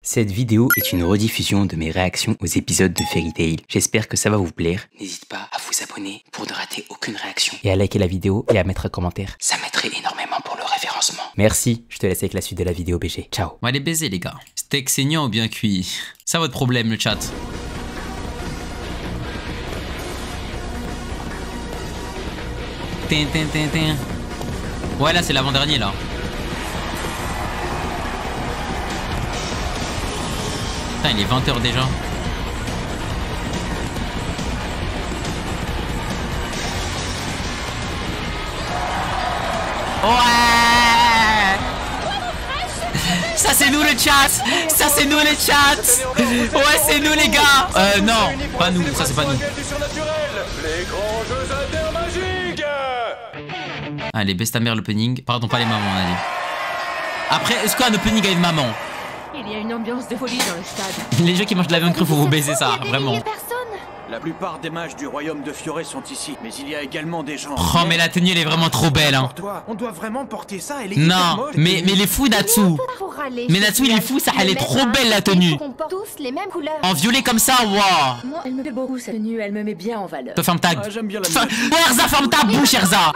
Cette vidéo est une rediffusion de mes réactions aux épisodes de Fairy Tail. J'espère que ça va vous plaire. N'hésite pas à vous abonner pour ne rater aucune réaction. Et à liker la vidéo et à mettre un commentaire. Ça m'aiderait énormément pour le référencement. Merci, je te laisse avec la suite de la vidéo BG. Ciao. On va les baiser les gars. Steak saignant ou bien cuit? C'est votre problème le chat. Tin, tin, tin, tin. Ouais là c'est l'avant-dernier là. Putain il est 20h déjà. Ouais. Ça c'est nous le chat. Ça c'est nous le chat. Ouais c'est nous les gars. Non, pas nous, ça c'est pas nous. Allez, baisse ta mère l'opening. Pardon, pas les mamans, allez. Après, est-ce qu'un opening avec maman? Il y a une ambiance de folie dans le stade. Les gens qui mangent de la viande crue, faut vous baiser ça, vraiment. La plupart des mages du royaume de Fioré sont ici, mais il y a également des gens... Oh, mais la tenue, elle est vraiment trop belle, hein. Toi, on doit vraiment porter ça, elle est non, mais les fous, Natsu. Mais Natsu, il est fou, ça, elle est trop belle, la tenue. Tous les mêmes couleurs. En violet comme ça, waouh. Moi, elle me plaît beaucoup, cette tenue, elle me met bien en valeur. Toi, ferme ta... j'aime bien la Ouais, Erza, ferme ta bouche, Erza.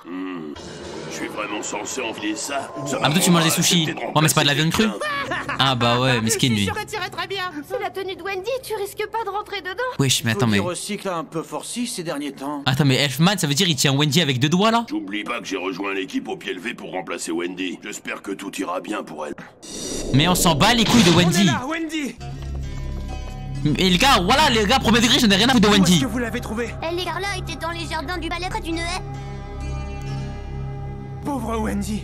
Je suis vraiment censé enfiler ça. Abdou, tu manges des sushis. Ouais, mais c'est pas de la viande crue. Ah bah ouais, mesquin lui. C'est la tenue de Wendy, tu risques pas de rentrer dedans. Wesh, mais attends, mais... recycle un peu forci ces derniers temps. Attends, mais Elfman, ça veut dire il tient Wendy avec deux doigts, là? J'oublie pas que j'ai rejoint l'équipe au pied levé pour remplacer Wendy. J'espère que tout ira bien pour elle. Mais on s'en bat les couilles de Wendy. Wendy. Et les gars, voilà, les gars, premier degré, j'en ai rien à foutre de Wendy. Où est-ce que vous l'avez trouvée? Elle et Carla étaient dans les jardins du balai près d'une haie. Pauvre Wendy.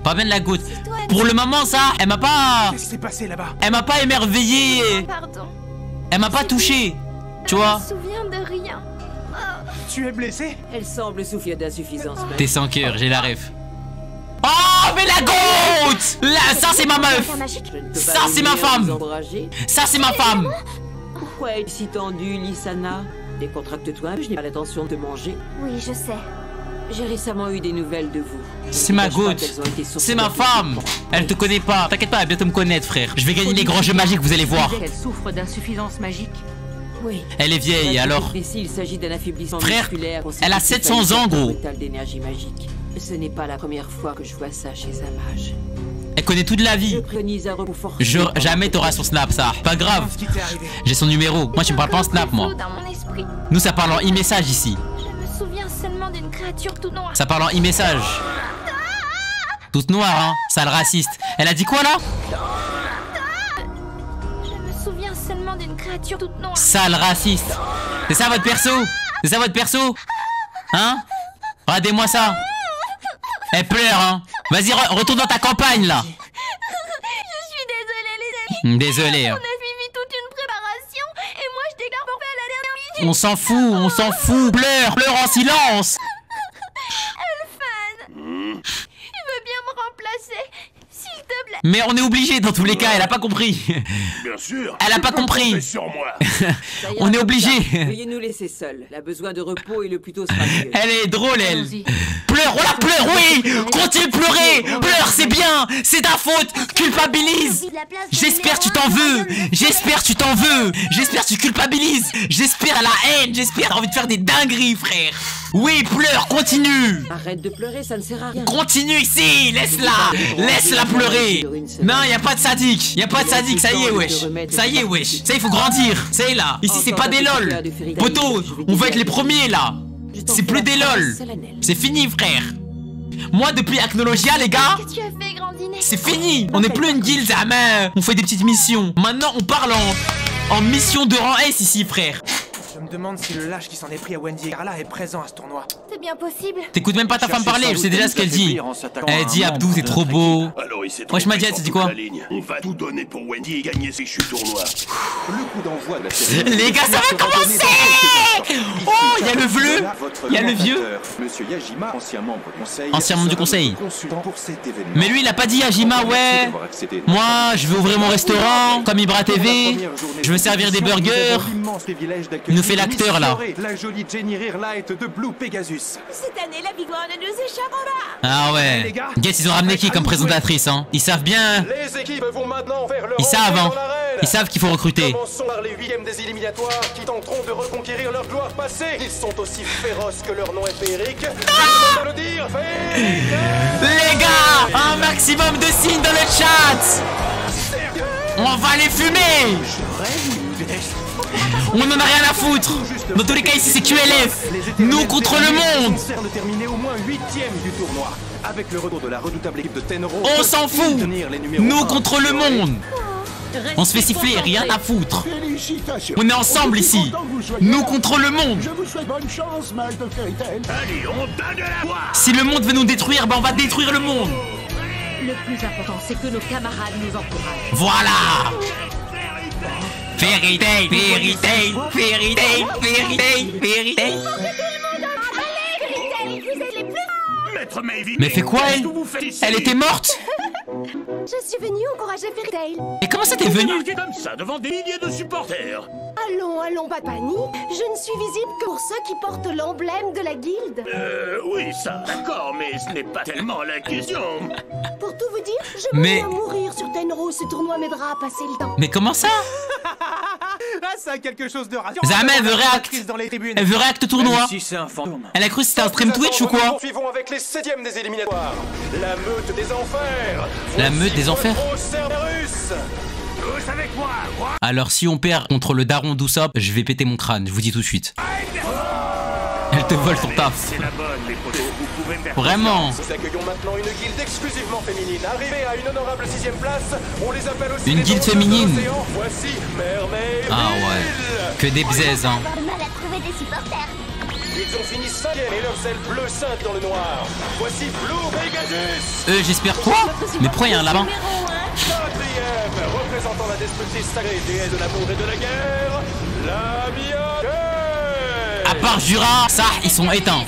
Pas bien de la goutte. Pour le moment, ça, elle m'a pas... Qu'est-ce qui s'est passé là-bas? Elle m'a pas émerveillé. Pardon. Elle m'a pas touché. Tu vois? Je me souviens de rien. Tu es blessé? Elle semble souffrir d'insuffisance. T'es sans cœur, j'ai la ref. Oh, mais la goutte là, ça, c'est ma meuf. Ça, c'est ma femme. Ça, c'est ma femme. Pourquoi es-tu si tendue, Lysana? Décontracte-toi, je n'ai pas l'intention de te manger. Oui, je sais. J'ai récemment eu des nouvelles de vous. C'est ma goutte. C'est ma femme. Elle te connaît pas. T'inquiète pas, elle va bientôt me connaître, frère. Je vais gagner les grands jeux magiques, vous allez voir. Elle souffre d'insuffisance magique. Oui. Elle est vieille, alors. Il s'agit d'un affaiblissement frère, musculaire. elle a 700 ans, gros. D'énergie magique. Ce n'est pas la première fois que je vois ça chez un mage. Elle connaît toute la vie. Je préconise un repos forcé. Jamais t'auras son snap, ça. Pas grave. J'ai son numéro. Moi, tu me parles pas en snap, moi. Dans mon esprit. Nous, ça parle en e-message ici. Je me souviens seulement d'une créature tout noire. Ça parle en e-message. Toute noire, hein. Sale raciste. Elle a dit quoi, là? Je me souviens seulement d'une créature toute noire. Sale raciste. C'est ça votre perso? C'est ça votre perso? Hein? Regardez-moi ça. Elle pleure, hein. Vas-y, retourne dans ta campagne, là. Je suis désolée, les amis. Désolé. On a suivi toute une préparation et moi je déclare pour faire la dernière minute. On s'en fout, on s'en fout. Pleure, pleure en silence. Elfan, tu veux bien me remplacer, s'il te plaît? Mais on est obligé dans tous les cas, elle a pas compris. Bien sûr. Elle a pas compris. Sur moi. On est obligé. Veuillez nous laisser seuls. Elle a besoin de repos et le plus tôt sera mieux. Elle est drôle, elle. Allons-y. Pleure, voilà, pleure, oui. Continue de pleurer. Pleure, c'est bien. C'est ta faute. Culpabilise. J'espère tu t'en veux. J'espère tu t'en veux. J'espère tu culpabilises. J'espère la haine. J'espère t'as envie de faire des dingueries, frère. Oui, pleure, continue. Arrête de pleurer, ça ne sert à rien. Continue ici, laisse-la. Laisse-la pleurer. Non, y a pas de sadique. Y a pas de sadique, ça y est, wesh. Ça y est, wesh. Ça, il faut grandir. Ça y est, là. Ici, c'est pas des lol. Poto, on va être les premiers, là. C'est plus des lol. C'est fini, frère. Moi, depuis Acnologia, les gars, Qu'est-ce que tu as fait, Grandiner? c'est fini. On n'est plus une guilde, ah mais on fait des petites missions. Maintenant, on parle en mission de rang S ici, frère. Je me demande si le lâche qui s'en est pris à Wendy et Carla est présent à ce tournoi. C'est bien possible. T'écoutes même pas ta femme parler, je sais déjà ce qu'elle dit. Elle dit Abdou, c'est trop beau. Alors il s'est Wesh, Madiat, trompé tu dis sur quoi? toute la ligne. On va tout donner pour Wendy et gagner ces chutes tournois. Le coup d'envoi de la cérémonie. Les gars, ça va commencer. Oh, il y a le bleu. Il y a le vieux. Monsieur Yajima, ancien membre du conseil. Ancien membre du conseil. Consultant pour cet événement. Mais lui, il a pas dit Yajima, ouais. Moi, je vais ouvrir mon restaurant, comme Ibra TV. Je veux servir des burgers. Il nous fait l'acteur là. La jolie Jenny Rearlight de Blue Pegasus. Cette année, la victoire ne nous échappera pas. Ah ouais. Guess, ils ont ramené qui comme présentatrice, hein? Ils savent bien. Les équipes vont maintenant vers le Ils savent, hein. Ils savent qu'il faut recruter. Commençons par les 8e des éliminatoires qui tenteront de reconquérir leur gloire passée. Ils sont aussi féroces que leur nom est féerique. Je vais le dire, féerique. Les gars, un maximum de signes dans le chat. On va les fumer. On en a rien à foutre. Dans tous les cas ici c'est QLF. Nous contre le monde. Concerne terminer au moins 8e du tournoi. Avec le retour de la redoutable équipe de Tenro. On s'en fout. Nous contre le monde. On se fait siffler, rien à foutre. On est ensemble ici. Nous contre le monde. Je vous souhaite bonne chance, match de Fairy Tail. Allez, on donne de la voix. Si le monde veut nous détruire, ben on va détruire le monde. Le plus important, c'est que nos camarades nous encouragent. Voilà. Fairy Tail, Fairy Tail, Fairy Tail, Fairy Tail, Fairy Tail. Maître Mayvie. Mais fait quoi elle? Elle était morte? Je suis venue encourager Fairy Tail. Et comment ça t'es venu? Comme ça devant des milliers de supporters. Allons, pas de panique. Je ne suis visible que pour ceux qui portent l'emblème de la guilde. Oui, ça, d'accord, mais ce n'est pas tellement la question. Pour tout vous dire, je me viens mourir sur Tenro. Ce tournoi m'aidera à passer le temps. Mais comment ça? Ah, ça a quelque chose de rassurant. Zama, elle veut réact. Dans les tribunes. Elle veut réact tournoi. Si c'est un fantôme. Elle a cru que c'était un stream Twitch ou quoi? Nous vivons avec les 7e des éliminatoires. La meute des enfers. La meute des enfers? Tous avec moi. Alors si on perd contre le daron d'Usopp, je vais péter mon crâne, je vous dis tout de suite. Elle te vole ton taf. C'est la bonne, les potos. Vous pouvez faire. Vraiment. Nous accueillons maintenant une guilde exclusivement féminine. Arrivée à une honorable 6e place, on les appelle aussi Une les guilde danseuses féminine. de l'océan. Voici Mermaid. Ah ouais. Que des bzaises, hein. Avoir du mal à trouver des supporters. Ils ont fini 5e et leurs ailes bleues scintillent dans le noir. Voici Blue Pegasus. J'espère quoi? Mais pourquoi il y a un lapin? 4e, représentant la destructrice sacrée, déesse de l'amour et de la guerre, la Miyake. À part Jura, ça, ils sont éteints.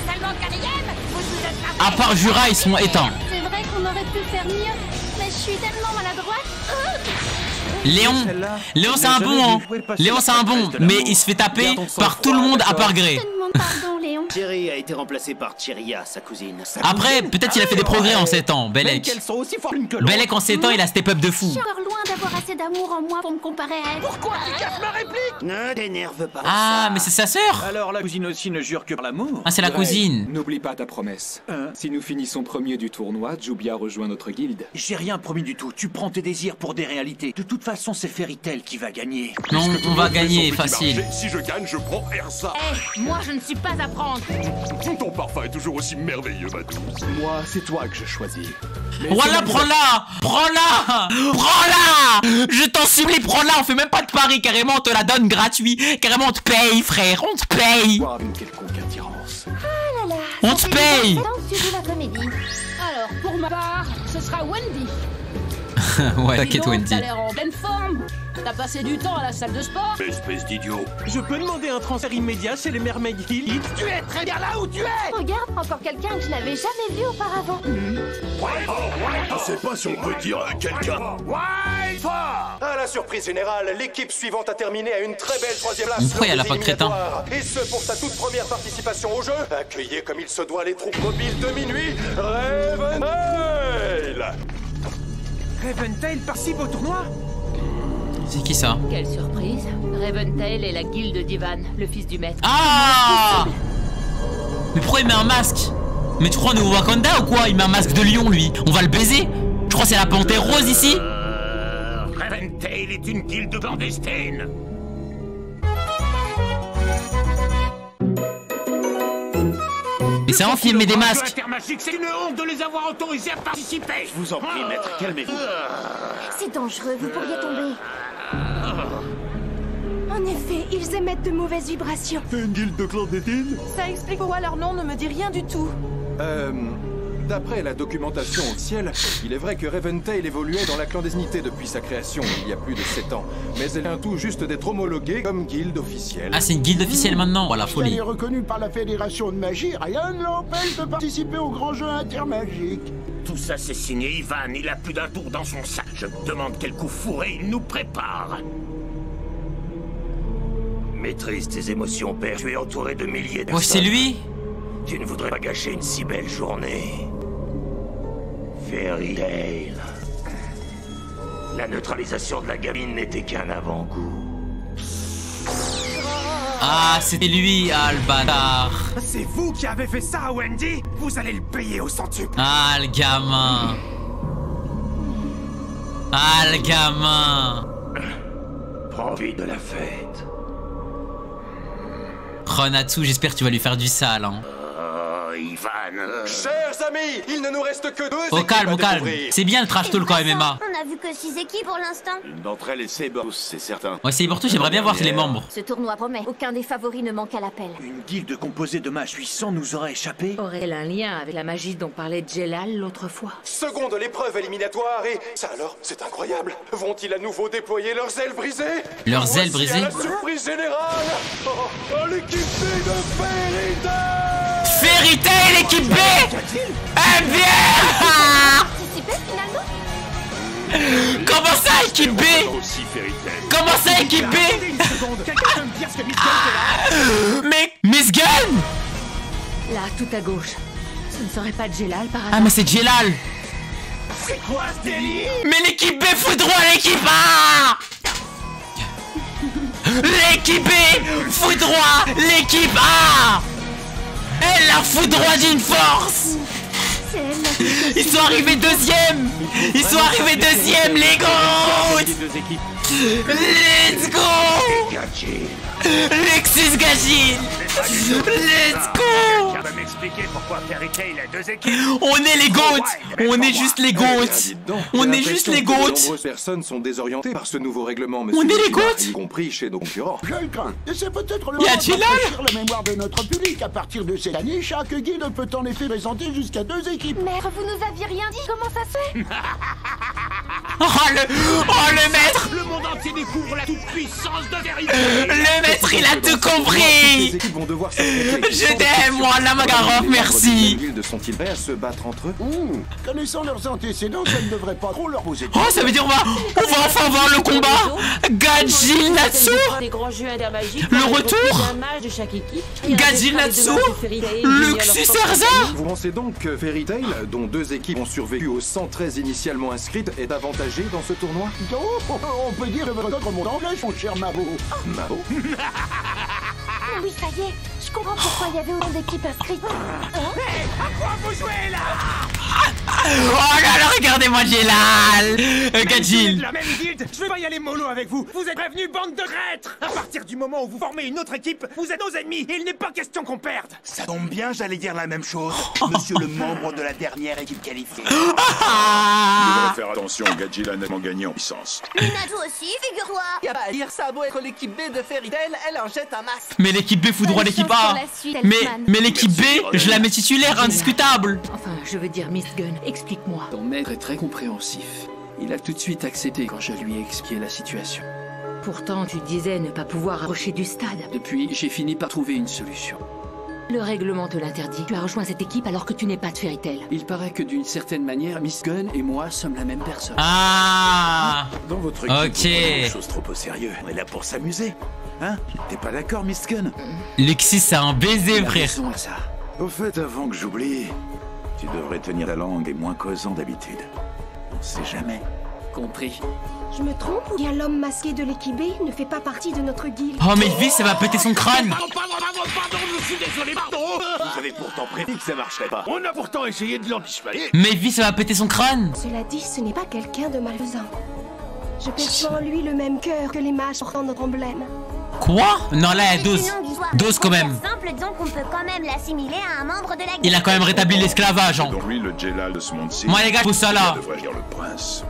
À part Jura, ils sont éteints. C'est vrai qu'on aurait pu faire mieux, mais je suis tellement maladroite. Léon c'est un bon, hein. Léon c'est un bon, mais il se fait taper par tout le monde à part Grey. Pardon, Léon. Jerry a été remplacé par Chiria, sa cousine. Après, peut-être il a fait des progrès en 7 ans, Belek. Belek en 7 ans, il a step up de fou. Je suis encore loin d'avoir assez d'amour en moi pour me comparer à elle. Pourquoi tu casses ma réplique? Ne t'énerve pas. Ah, mais c'est sa sœur. Alors la cousine aussi ne jure que par l'amour. Ah, c'est la cousine. N'oublie pas ta promesse. Si nous finissons premier du tournoi, Jubia rejoint notre guilde. J'ai rien promis du tout. Tu prends tes désirs pour des réalités. De toute façon, c'est Fairy Tail qui va gagner. Non, on va gagner, facile. Si je gagne, je prends Ersa. Moi, je ne suis pas à prendre. Ton parfum est toujours aussi merveilleux, ma douce. Moi, c'est toi que je choisis. Voilà, prends-la. Prends-la. Prends-la. Je t'en supplie, prends-la. On fait même pas de pari, carrément, on te la donne gratuit. Carrément, on te paye, frère. On te paye. Une quelconque attirance. Ah là là. On te paye. Dans la comédie. Alors, pour ma part, ce sera Wendy. Ouais, t'inquiète, Wendy. T'as l'air en pleine forme. T'as passé du temps à la salle de sport. Espèce d'idiot. Je peux demander un transfert immédiat chez les Mermaid Guild? Tu es très bien là où tu es. Regarde, encore quelqu'un que je n'avais jamais vu auparavant. Je sais pas si on peut dire à quelqu'un. À la surprise générale, l'équipe suivante a terminé à une très belle 3e place. Pourquoi elle a pas de crétin? Et ce pour sa toute première participation au jeu. Accueillez comme il se doit les troupes mobiles de minuit, Reventail. Reventail participe au tournoi? C'est qui ça? Quelle surprise. Reventail et la guilde d'Ivan, le fils du maître. Ah! Mais pourquoi il met un masque? Mais tu crois on est au Wakanda ou quoi? Il met un masque de lion, lui. On va le baiser? Je crois que c'est la panthère rose ici. Reventail est une guilde clandestine. Mais c'est un film, mais des masques. C'est une honte de les avoir autorisés à participer. Je vous en prie, maître, calmez-vous. C'est dangereux, vous pourriez tomber. En effet, ils émettent de mauvaises vibrations. Une guilde clandestine? Ça explique pourquoi leur nom ne me dit rien du tout. D'après la documentation officielle, il est vrai que Reventail évoluait dans la clandestinité depuis sa création il y a plus de 7 ans. Mais elle vient tout juste d'être homologuée comme guilde officielle. Ah, c'est une guilde officielle maintenant? Voilà, folie. Elle est reconnue par la Fédération de Magie. Rien ne l'empêche de participer au grand jeu intermagique. Tout ça, c'est signé Ivan. Il a plus d'un tour dans son sac. Je me demande quel coup fourré il nous prépare. Maîtrise tes émotions, père. Tu es entouré de milliers de personnes. Oh, c'est lui? Tu ne voudrais pas gâcher une si belle journée. Fairy Tail. La neutralisation de la gamine n'était qu'un avant-goût. Ah, c'était lui, ah, le bâtard. C'est vous qui avez fait ça à Wendy? Vous allez le payer au centuple. Ah, le gamin. Ah, le gamin. Profite de la fête. Ronatsu, j'espère que tu vas lui faire du sale, hein. Oh, Ivan. Chers amis, il ne nous reste que 2 Au équipes calme, à au calme. découvrir. C'est bien le trash talk en MMA. On a vu que 6 équipes pour l'instant. Une d'entre elles est Sabertooth, c'est certain. Ouais, c'est pour tout, j'aimerais bien voir les membres. Ce tournoi promet. Aucun des favoris ne manque à l'appel. Une guilde composée de mages puissants nous aurait échappé. Aurait-elle un lien avec la magie dont parlait Jelal l'autre fois? Seconde l'épreuve éliminatoire et... Ça alors, c'est incroyable. Vont-ils à nouveau déployer leurs ailes brisées? Leurs ailes Voici brisées? à la surprise générale. L'équipe B de Fairy Tail. Fairy Tail, l'équipe B. Participer finalement? Comment ça, équipe B? Aussi Fairy Tail. Comment ça, équipe B? Quelqu'un peut me dire ce que Miss Gunn fait là? Mais Miss Gunn? Là, tout à gauche. Ce ne serait pas Jelal par hasard? Ah, mais c'est Jelal. C'est quoi ce délire? Mais l'équipe B fout droit à l'équipe A. L'équipe B fout droit l'équipe A. Elle la fout droit d'une force. Ils sont arrivés deuxième. Ils sont arrivés deuxième, les gars. Let's go. Lexus Gajin. Let's go. Ça va m'expliquer pourquoi Fairy Tail a 2 équipes. On est les GOAT. On est juste les GOAT. On est juste les GOAT. De nombreuses personnes sont désorientées par ce nouveau règlement, monsieur. On est les GOAT. Y compris chez nos concurrents. Je le crains. Et c'est peut-être le Y a moment de Jelal rafraîchir la mémoire de notre public. À partir de cette année, chaque guide peut en effet présenter jusqu'à 2 équipes. Maître, vous nous aviez rien dit. Comment ça se fait? Oh le maître. Le monde entier découvre la toute-puissance de vérité. Le maître, il a tout Les compris. équipes vont devoir s'affronter. Je t'aime, moi, la Makarov, merci. Les guildes sont-ils prêts à se battre entre eux? Connaissant leurs antécédents, ça ne devrait pas trop leur poser. Oh, ça veut dire on va enfin voir le combat. Gajin Natsu. Des grands jeux intermagiques. Le retour. Un match de chaque équipe. Gajin Natsu. Luxus Erza. Vous pensez donc que Fairy Tail, dont 2 équipes ont survécu aux 113 initialement inscrites, est avantagée dans ce tournoi? On peut dire que votre monde en flèche, mon cher Mabo. Mabo? Oui, ça y est. Je comprends pourquoi il y avait autant d'équipes inscrites. À quoi vous jouez là? Oh là là, regardez-moi Jelal. Gajin. La même guilde. Je vais pas y aller mollo avec vous. Vous êtes prévenus, bande de traîtres. À partir du moment où vous formez une autre équipe, vous êtes nos ennemis et il n'est pas question qu'on perde. Ça tombe bien, j'allais dire la même chose. Monsieur le membre de la dernière équipe qualifiée. Tu devrais faire attention, Gajin a nettement gagné en puissance. Natsu aussi, figure-toi. Y'a pas à dire, ça a beau être l'équipe B de Fairy Tail, elle en jette un masse. Mais l'équipe B fout droit l'équipe A. Mais l'équipe B, je la mets titulaire, indiscutable. Enfin, je veux dire Miss Gunn, explique-moi. Ton maître est très compréhensif. Il a tout de suite accepté quand je lui ai expliqué la situation. Pourtant, tu disais ne pas pouvoir approcher du stade. Depuis, j'ai fini par trouver une solution. Le règlement te l'interdit. Tu as rejoint cette équipe alors que tu n'es pas de Fairy Tail. Il paraît que d'une certaine manière, Miss Gunn et moi sommes la même personne. Ah. Dans votre équipe, ok. vous prenez les choses trop au sérieux. On est là pour s'amuser. Hein? T'es pas d'accord, Miss Gunn? Lexus, c'est un baiser, Il a frère. raison à ça. Au fait, avant que j'oublie, tu devrais tenir la langue et moins causant d'habitude. On sait jamais. Compris. Je me trompe ou bien l'homme masqué de l'équipe B ne fait pas partie de notre guilde? Oh, mais vite, ça va péter son crâne. Pardon, je suis désolé, pardon. Vous avez pourtant prévu que ça marcherait pas. On a pourtant essayé de l'en dissuader. Mais vite, ça va péter son crâne. Cela dit, ce n'est pas quelqu'un de malfaisant. Je perçois en lui le même cœur que les mages portant notre emblème. Quoi? Non, là, il y a dose. Dose quand même. Simple, disons qu'on peut quand même l'assimiler à un membre de la guilde. Il a quand même rétabli l'esclavage, hein. Donc lui, le Jelal de ce monde-ci. Moi, les gars, je pose ça là. Devrais-je dire le prince.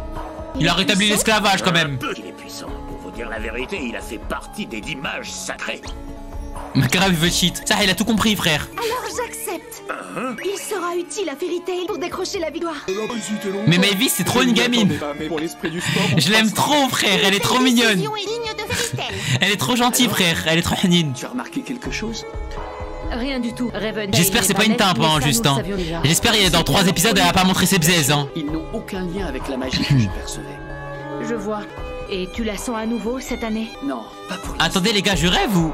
Il a rétabli l'esclavage quand même. Il est puissant. Pour vous dire la vérité, il a fait partie des 10 mages sacrés. Mais grave, il veut cheat. Ça, il a tout compris, frère. Alors j'accepte. Il sera utile à Fairy Tail pour décrocher la victoire. Mais Mavis, c'est trop une gamine. Je l'aime trop, frère. Elle est trop mignonne. Elle est trop gentille, frère. Elle est trop mignonne. Tu as remarqué quelque chose? Rien du tout. Raven. J'espère que c'est pas une timpe, hein, juste. Hein. J'espère qu'il y a dans 3 épisodes, elle va pas montrer ses bzaises. Hein. Ils n'ont aucun lien avec la magie que je percevais. Je vois. Et tu la sens à nouveau cette année? Non, pas pour... Attendez les gars, je rêve ou...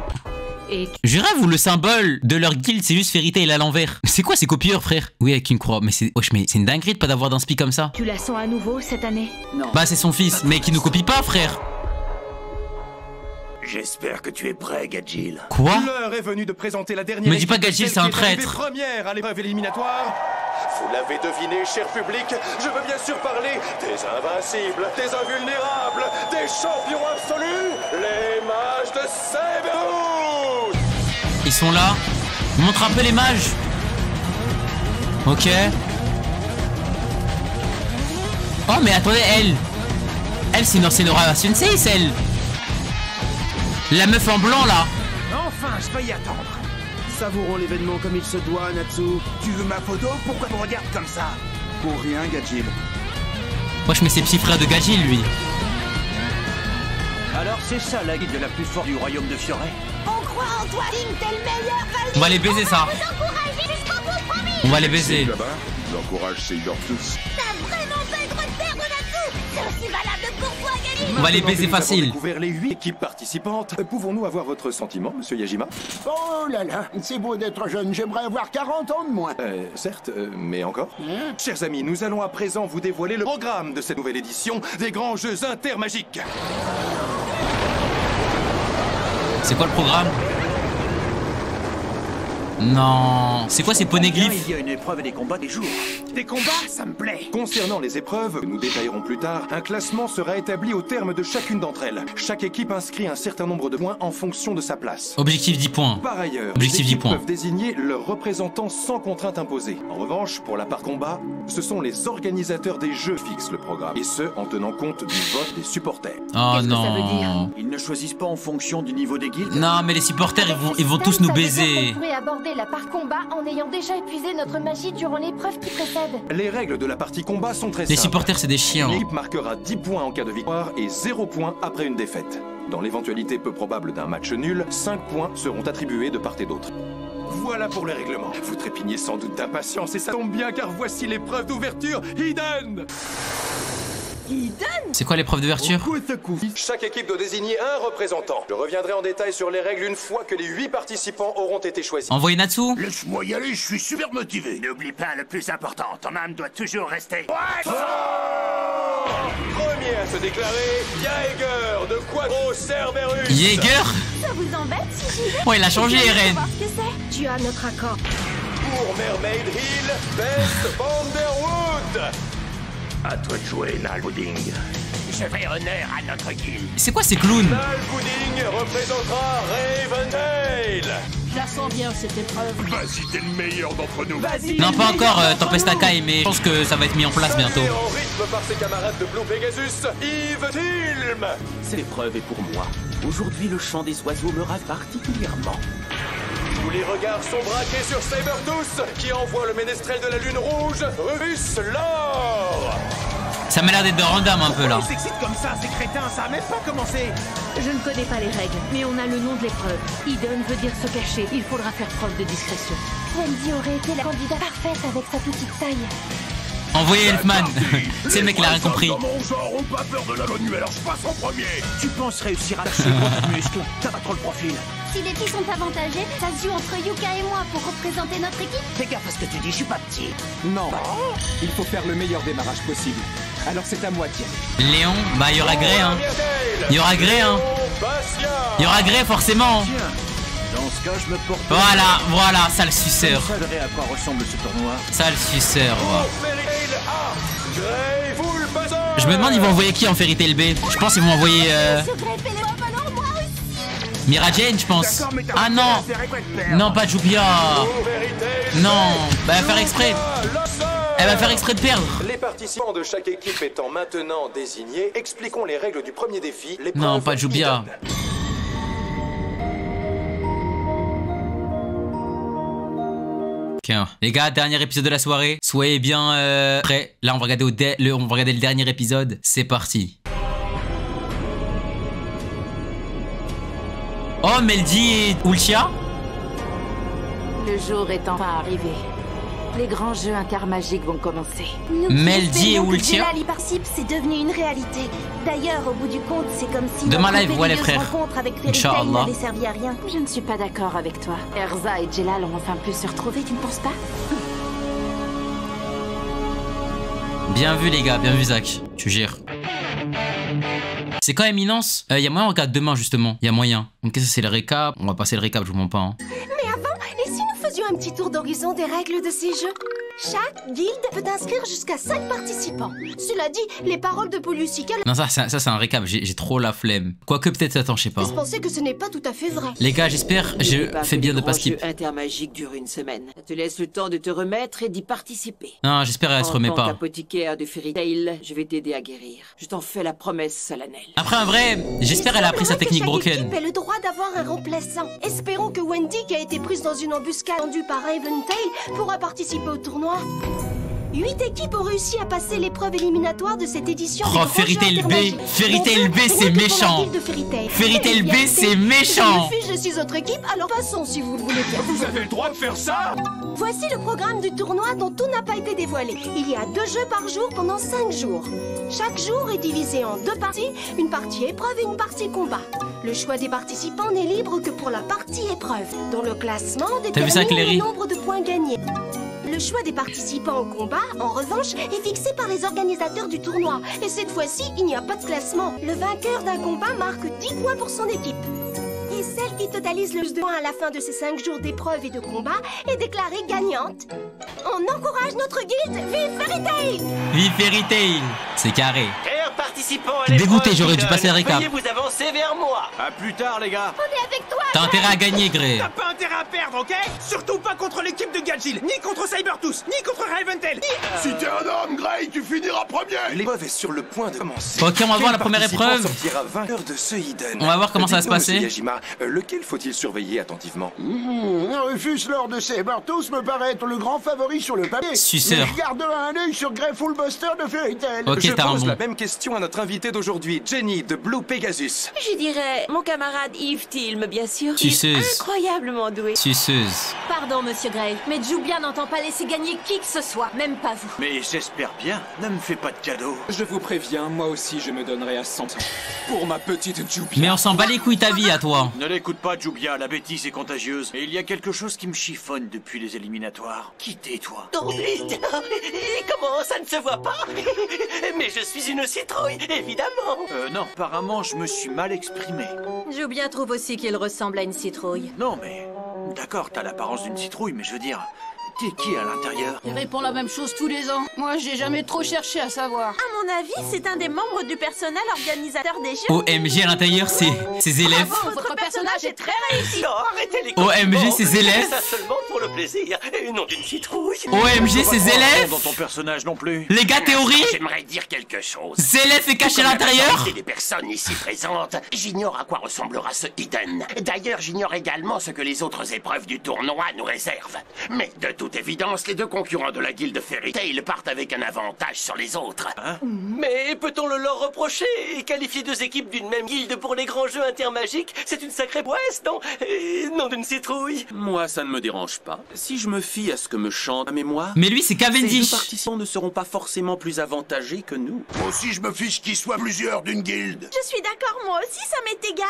Je rêve ou le symbole de leur guild c'est juste Fairy Tail à l'envers? C'est quoi ces copieurs frère? Oui avec une croix, mais c'est une dinguerie de pas d'avoir d'inspi comme ça. Tu la sens à nouveau cette année? Non. Bah c'est son fils, mais qui nous copie pas frère. J'espère que tu es prêt, Gadjil. Quoi? L'heure est venue de présenter la dernière. Me dis pas Gadjil c'est un traître. Première à l'épreuve éliminatoire. Vous l'avez deviné, cher public, je veux bien sûr parler des invincibles, des invulnérables, des champions absolus, les mages de Cerberus. Ils sont là. Montre un peu les mages. Ok. Oh mais attendez, elle c'est Nora Sensei, celle. La meuf en blanc là. Enfin, je peux y attendre. Savourons l'événement comme il se doit, Natsu. Tu veux ma photo? Pourquoi tu me regardes comme ça? Pour rien, Gadjil. Moi je mets ses petits frères de Gadjil lui. Alors c'est ça la guide la plus forte du royaume de Fioré? On croit en toi, Link, t'es le meilleur. On va les baiser ça. On va les baiser. Là-bas, j'encourage Saber tous. T'as vraiment pas le droit de perdre, Natsu. C'est aussi valable pour toi, Gadjil. On va les baiser facile. Découvrir les 8 équipes participantes. Pouvons-nous avoir votre sentiment, monsieur Yajima? Oh là là, c'est beau d'être jeune, j'aimerais avoir 40 ans de moins. Certes, mais encore. Chers amis, nous allons à présent vous dévoiler le programme de cette nouvelle édition des grands jeux intermagiques. C'est quoi le programme? Non. C'est quoi ces poneglyphes? Il y a une épreuve et des combats des jours. Des combats, ça me plaît. Concernant les épreuves, que nous détaillerons plus tard, un classement sera établi au terme de chacune d'entre elles. Chaque équipe inscrit un certain nombre de points en fonction de sa place. Objectif 10 points. Par ailleurs, Objectif les 10 équipes points. peuvent désigner leurs représentants sans contrainte imposée. En revanche, pour la part combat, ce sont les organisateurs des jeux qui fixent le programme. Et ce, en tenant compte du vote des supporters. Oh non. Ils ne choisissent pas en fonction du niveau des guildes? Non mais les supporters ils vont tous nous baiser. Vous pourrez aborder la part combat en ayant déjà épuisé notre magie durant l'épreuve qui précède. Les règles de la partie combat sont très Les simples. supporters c'est des chiens. L'équipe marquera 10 points en cas de victoire et 0 points après une défaite. Dans l'éventualité peu probable d'un match nul, 5 points seront attribués de part et d'autre. Voilà pour les règlements. Vous trépignez sans doute d'impatience et ça tombe bien car voici l'épreuve d'ouverture Hidden. C'est quoi l'épreuve d'ouverture? Chaque équipe doit désigner un représentant. Je reviendrai en détail sur les règles une fois que les 8 participants auront été choisis. Envoyez Natsu. Laisse-moi y aller, je suis super motivé. N'oublie pas le plus important, ton âme doit toujours rester. Premier à se déclarer, Jaeger de Quadro Cerberus. Jaeger? Ça vous embête si j'y vais? Ouais, il a changé, Eren. Ce que c'est? Tu as notre accord. Pour Mermaid Hill, Best Vanderwood. À toi de jouer, Nal Pudding. Je fais honneur à notre guilde. C'est quoi ces clowns? Nal Pudding représentera Raventail. Je la sens bien cette épreuve. Vas-y, t'es le meilleur d'entre nous. Non pas encore Tempest Akai, mais je pense que ça va être mis en place bientôt. En rythme par ses camarades de Blue Pegasus, Yves Tilm. Cette épreuve est pour moi. Aujourd'hui, le chant des oiseaux me rave particulièrement. Tous les regards sont braqués sur Sabertooth, qui envoie le ménestrel de la lune rouge, Rufus Lore. Ça m'a l'air d'être de random un peu là. Ils s'excitent comme ça, ces crétins, ça a même pas commencé. Je ne connais pas les règles, mais on a le nom de l'épreuve. Hidden veut dire se cacher. Il faudra faire preuve de discrétion. Wendy aurait été la candidate parfaite avec sa petite taille. Envoyez Elfman. C'est le mec qui a rien compris. Dans mon genre ont pas peur de l'inconnu, alors je passe en premier. Tu penses réussir à lâcher gros muscle? T'as pas trop le profil. Si les filles sont avantagées, ça se joue entre Yuka et moi pour représenter notre équipe. Fais gaffe à ce que tu dis, je suis pas petit. Non, il faut faire le meilleur démarrage possible. Alors c'est à moi de y aller. Léon, bah il y aura Grey hein. Il y aura Grey hein. Il y aura Grey forcément. Dans ce cas, je me porte. Voilà, sale suceur. Je savais à quoi ressemble ce tournoi. Sale suceur. Je me demande ils vont envoyer qui en Fairy Tail B. Je pense ils vont envoyer Mira Jane, je pense. Ah non. Non, pas Jupia. Non, bah elle va faire exprès. Elle va faire exprès de perdre. Les participants de chaque équipe étant maintenant désignés, expliquons les règles du premier défi. Non, pas Jupia. Okay. Les gars, dernier épisode de la soirée. Soyez bien prêts. Là, on va regarder le dernier épisode. C'est parti. Oh, Meldy et Ultia. Le jour est enfin arrivé. Les grands jeux intermagiques vont commencer. Meldy et Ultia. Jelal y participe, c'est devenu une réalité. D'ailleurs, au bout du compte, c'est comme si Demain notre live, ouais les périlleuse frères. rencontre avec Fairy Tail Inch'Allah. n'avait servi à rien. Je ne suis pas d'accord avec toi. Erza et Jelal ont enfin pu se retrouver, tu ne penses pas? Bien vu les gars, bien vu Zach. Tu gères. C'est quand Éminence? Y a moyen, on regarde demain justement. Y a moyen. Donc ça c'est le récap. On va passer le récap, je vous mens pas. Hein. Mais avant, et si nous faisions un petit tour d'horizon des règles de ces jeux? Chaque guilde peut inscrire jusqu'à 5 participants. Cela dit, les paroles de Poliusica... Non ça c'est un récap, j'ai trop la flemme. Quoique peut-être, attends, je sais pas. laisse penser que ce n'est pas tout à fait vrai. Les gars, j'espère, je fais bien de pas skip. Le jeu intermagique dure une semaine. Ça te laisse le temps de te remettre et d'y participer. Non, j'espère elle se remet En tant pas. qu'apothicaire de Fairy Tail, je vais t'aider à guérir. Je t'en fais la promesse solennelle. Après un vrai, j'espère elle a appris sa technique broken. L'équipe ait le droit d'avoir un remplaçant. Espérons que Wendy, qui a été prise dans une embuscade tendue par Raven Tail, pourra participer au tournoi. 8 équipes ont réussi à passer l'épreuve éliminatoire de cette édition. Oh, Fairy Tail B, Fairy Tail B, c'est méchant. Fairy Tail B, c'est méchant. Je refuse les autres équipes, alors passons si vous le voulez bien. Vous avez le droit de faire ça? Voici le programme du tournoi dont tout n'a pas été dévoilé. Il y a 2 jeux par jour pendant 5 jours. Chaque jour est divisé en 2 parties, une partie épreuve et une partie combat. Le choix des participants n'est libre que pour la partie épreuve, dont le classement détermine le nombre de points gagnés. Le choix des participants au combat, en revanche, est fixé par les organisateurs du tournoi. Et cette fois-ci, il n'y a pas de classement. Le vainqueur d'un combat marque 10 points pour son équipe. Et celle qui totalise le plus de points à la fin de ces 5 jours d'épreuve et de combat est déclarée gagnante. On encourage notre guilde. Vive Fairy Tail! Vive Fairy Tail! C'est carré. Chers participants, Dégoûté, j'aurais dû passer le récap. veuillez vous avancer vers moi. À plus tard, les gars. On est avec toi! T'as intérêt à gagner, Grey. T'as pas intérêt à perdre, ok? Surtout pas contre l'équipe de Gadgil, ni contre Cybertooth, ni contre Raventel, ni... Si t'es un homme, Grey, tu finiras premier. L'épreuve est sur le point de commencer. Ok, on va voir la première Quel épreuve. participant sortira vainqueur de ce Hidden. On va voir comment ça va se Dites-nous, passer. monsieur Yajima, lequel faut-il surveiller attentivement? Rufus Lord de Cybertooth me paraît être le grand favori sur le papier. Suceur. Mais je garde un œil sur Grey Fullbuster de Fairy Tail. Ok, Je t'as un pose bon. la même question à notre invité d'aujourd'hui, Jenny de Blue Pegasus. Je dirais mon camarade Yves Tilm, bien sûr. Suceuse. Il est incroyablement doué. Suceuse. Pardon, monsieur Grey, mais Jubia n'entend pas laisser gagner qui que ce soit, même pas vous. Mais j'espère bien. Ne me fais pas de cadeaux. Je vous préviens, moi aussi je me donnerai à 100%. Pour ma petite Jubia. Mais on s'en bat les couilles ta vie à toi. Ne l'écoute pas, Jubia, la bêtise est contagieuse. Et il y a quelque chose qui me chiffonne depuis les éliminatoires. Qui t'es, toi? Attendez, comment ça ne se voit pas? Mais je suis une citrouille, évidemment. Non, apparemment, je me suis mal exprimé. Jubia trouve aussi qu'il ressemble à une citrouille. Non, mais... D'accord, t'as l'apparence d'une citrouille, mais je veux dire... T'es qui à l'intérieur? Il répond la même chose tous les ans. Moi, j'ai jamais trop cherché à savoir. À mon avis, c'est un des membres du personnel organisateur des jeux. OMG à l'intérieur, c'est ses élèves. Votre personnage est très réussi. Non, arrêtez les OMG, ses élèves. ça seulement pour le plaisir, et non d'une citrouille. OMG, ses élèves. Dans ton personnage non plus. Les gars, théorie. J'aimerais dire quelque chose. Zélef est caché à l'intérieur. Des personnes ici présentes, j'ignore à quoi ressemblera ce Hidden. D'ailleurs, j'ignore également ce que les autres épreuves du tournoi nous réservent. Mais de toute évidence, les deux concurrents de la guilde Fairy Tail partent avec un avantage sur les autres. Mais peut-on le leur reprocher? Et qualifier deux équipes d'une même guilde pour les grands jeux intermagiques, c'est une sacrée prouesse, non? Et non d'une citrouille. Moi, ça ne me dérange pas. Si je me fie à ce que me chante ma mémoire... Mais lui, c'est Cavendish. Ces deux participants ne seront pas forcément plus avantagés que nous. Moi aussi, je me fiche qu'ils soient plusieurs d'une guilde. Je suis d'accord, moi aussi, ça m'est égal.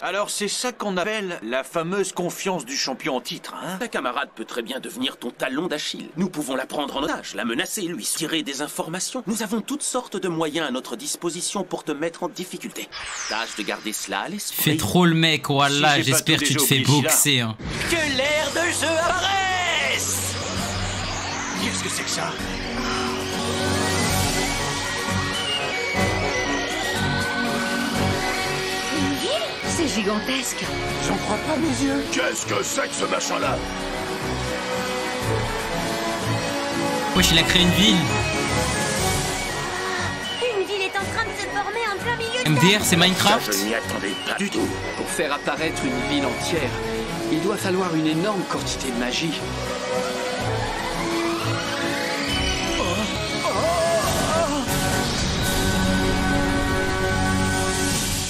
Alors c'est ça qu'on appelle la fameuse confiance du champion en titre, hein? Ta camarade peut très bien devenir ton talon d'Achille. Nous pouvons la prendre en otage, la menacer, lui tirer des informations. Nous avons toutes sortes de moyens à notre disposition pour te mettre en difficulté. Tâche de garder cela à l'esprit. Fais trop le mec, voilà, j'espère que tu te fais boxer. Hein. Que l'ère de jeu apparaisse! Qu'est-ce que c'est que ça? Une ville? C'est gigantesque. J'en crois pas mes yeux. Qu'est-ce que c'est que ce machin-là? Wesh, il a créé une ville. Une ville est en train de se former en plein milieu de MDR, c'est Minecraft. Je n'y attendais pas du tout. Pour faire apparaître une ville entière, il doit falloir une énorme quantité de magie.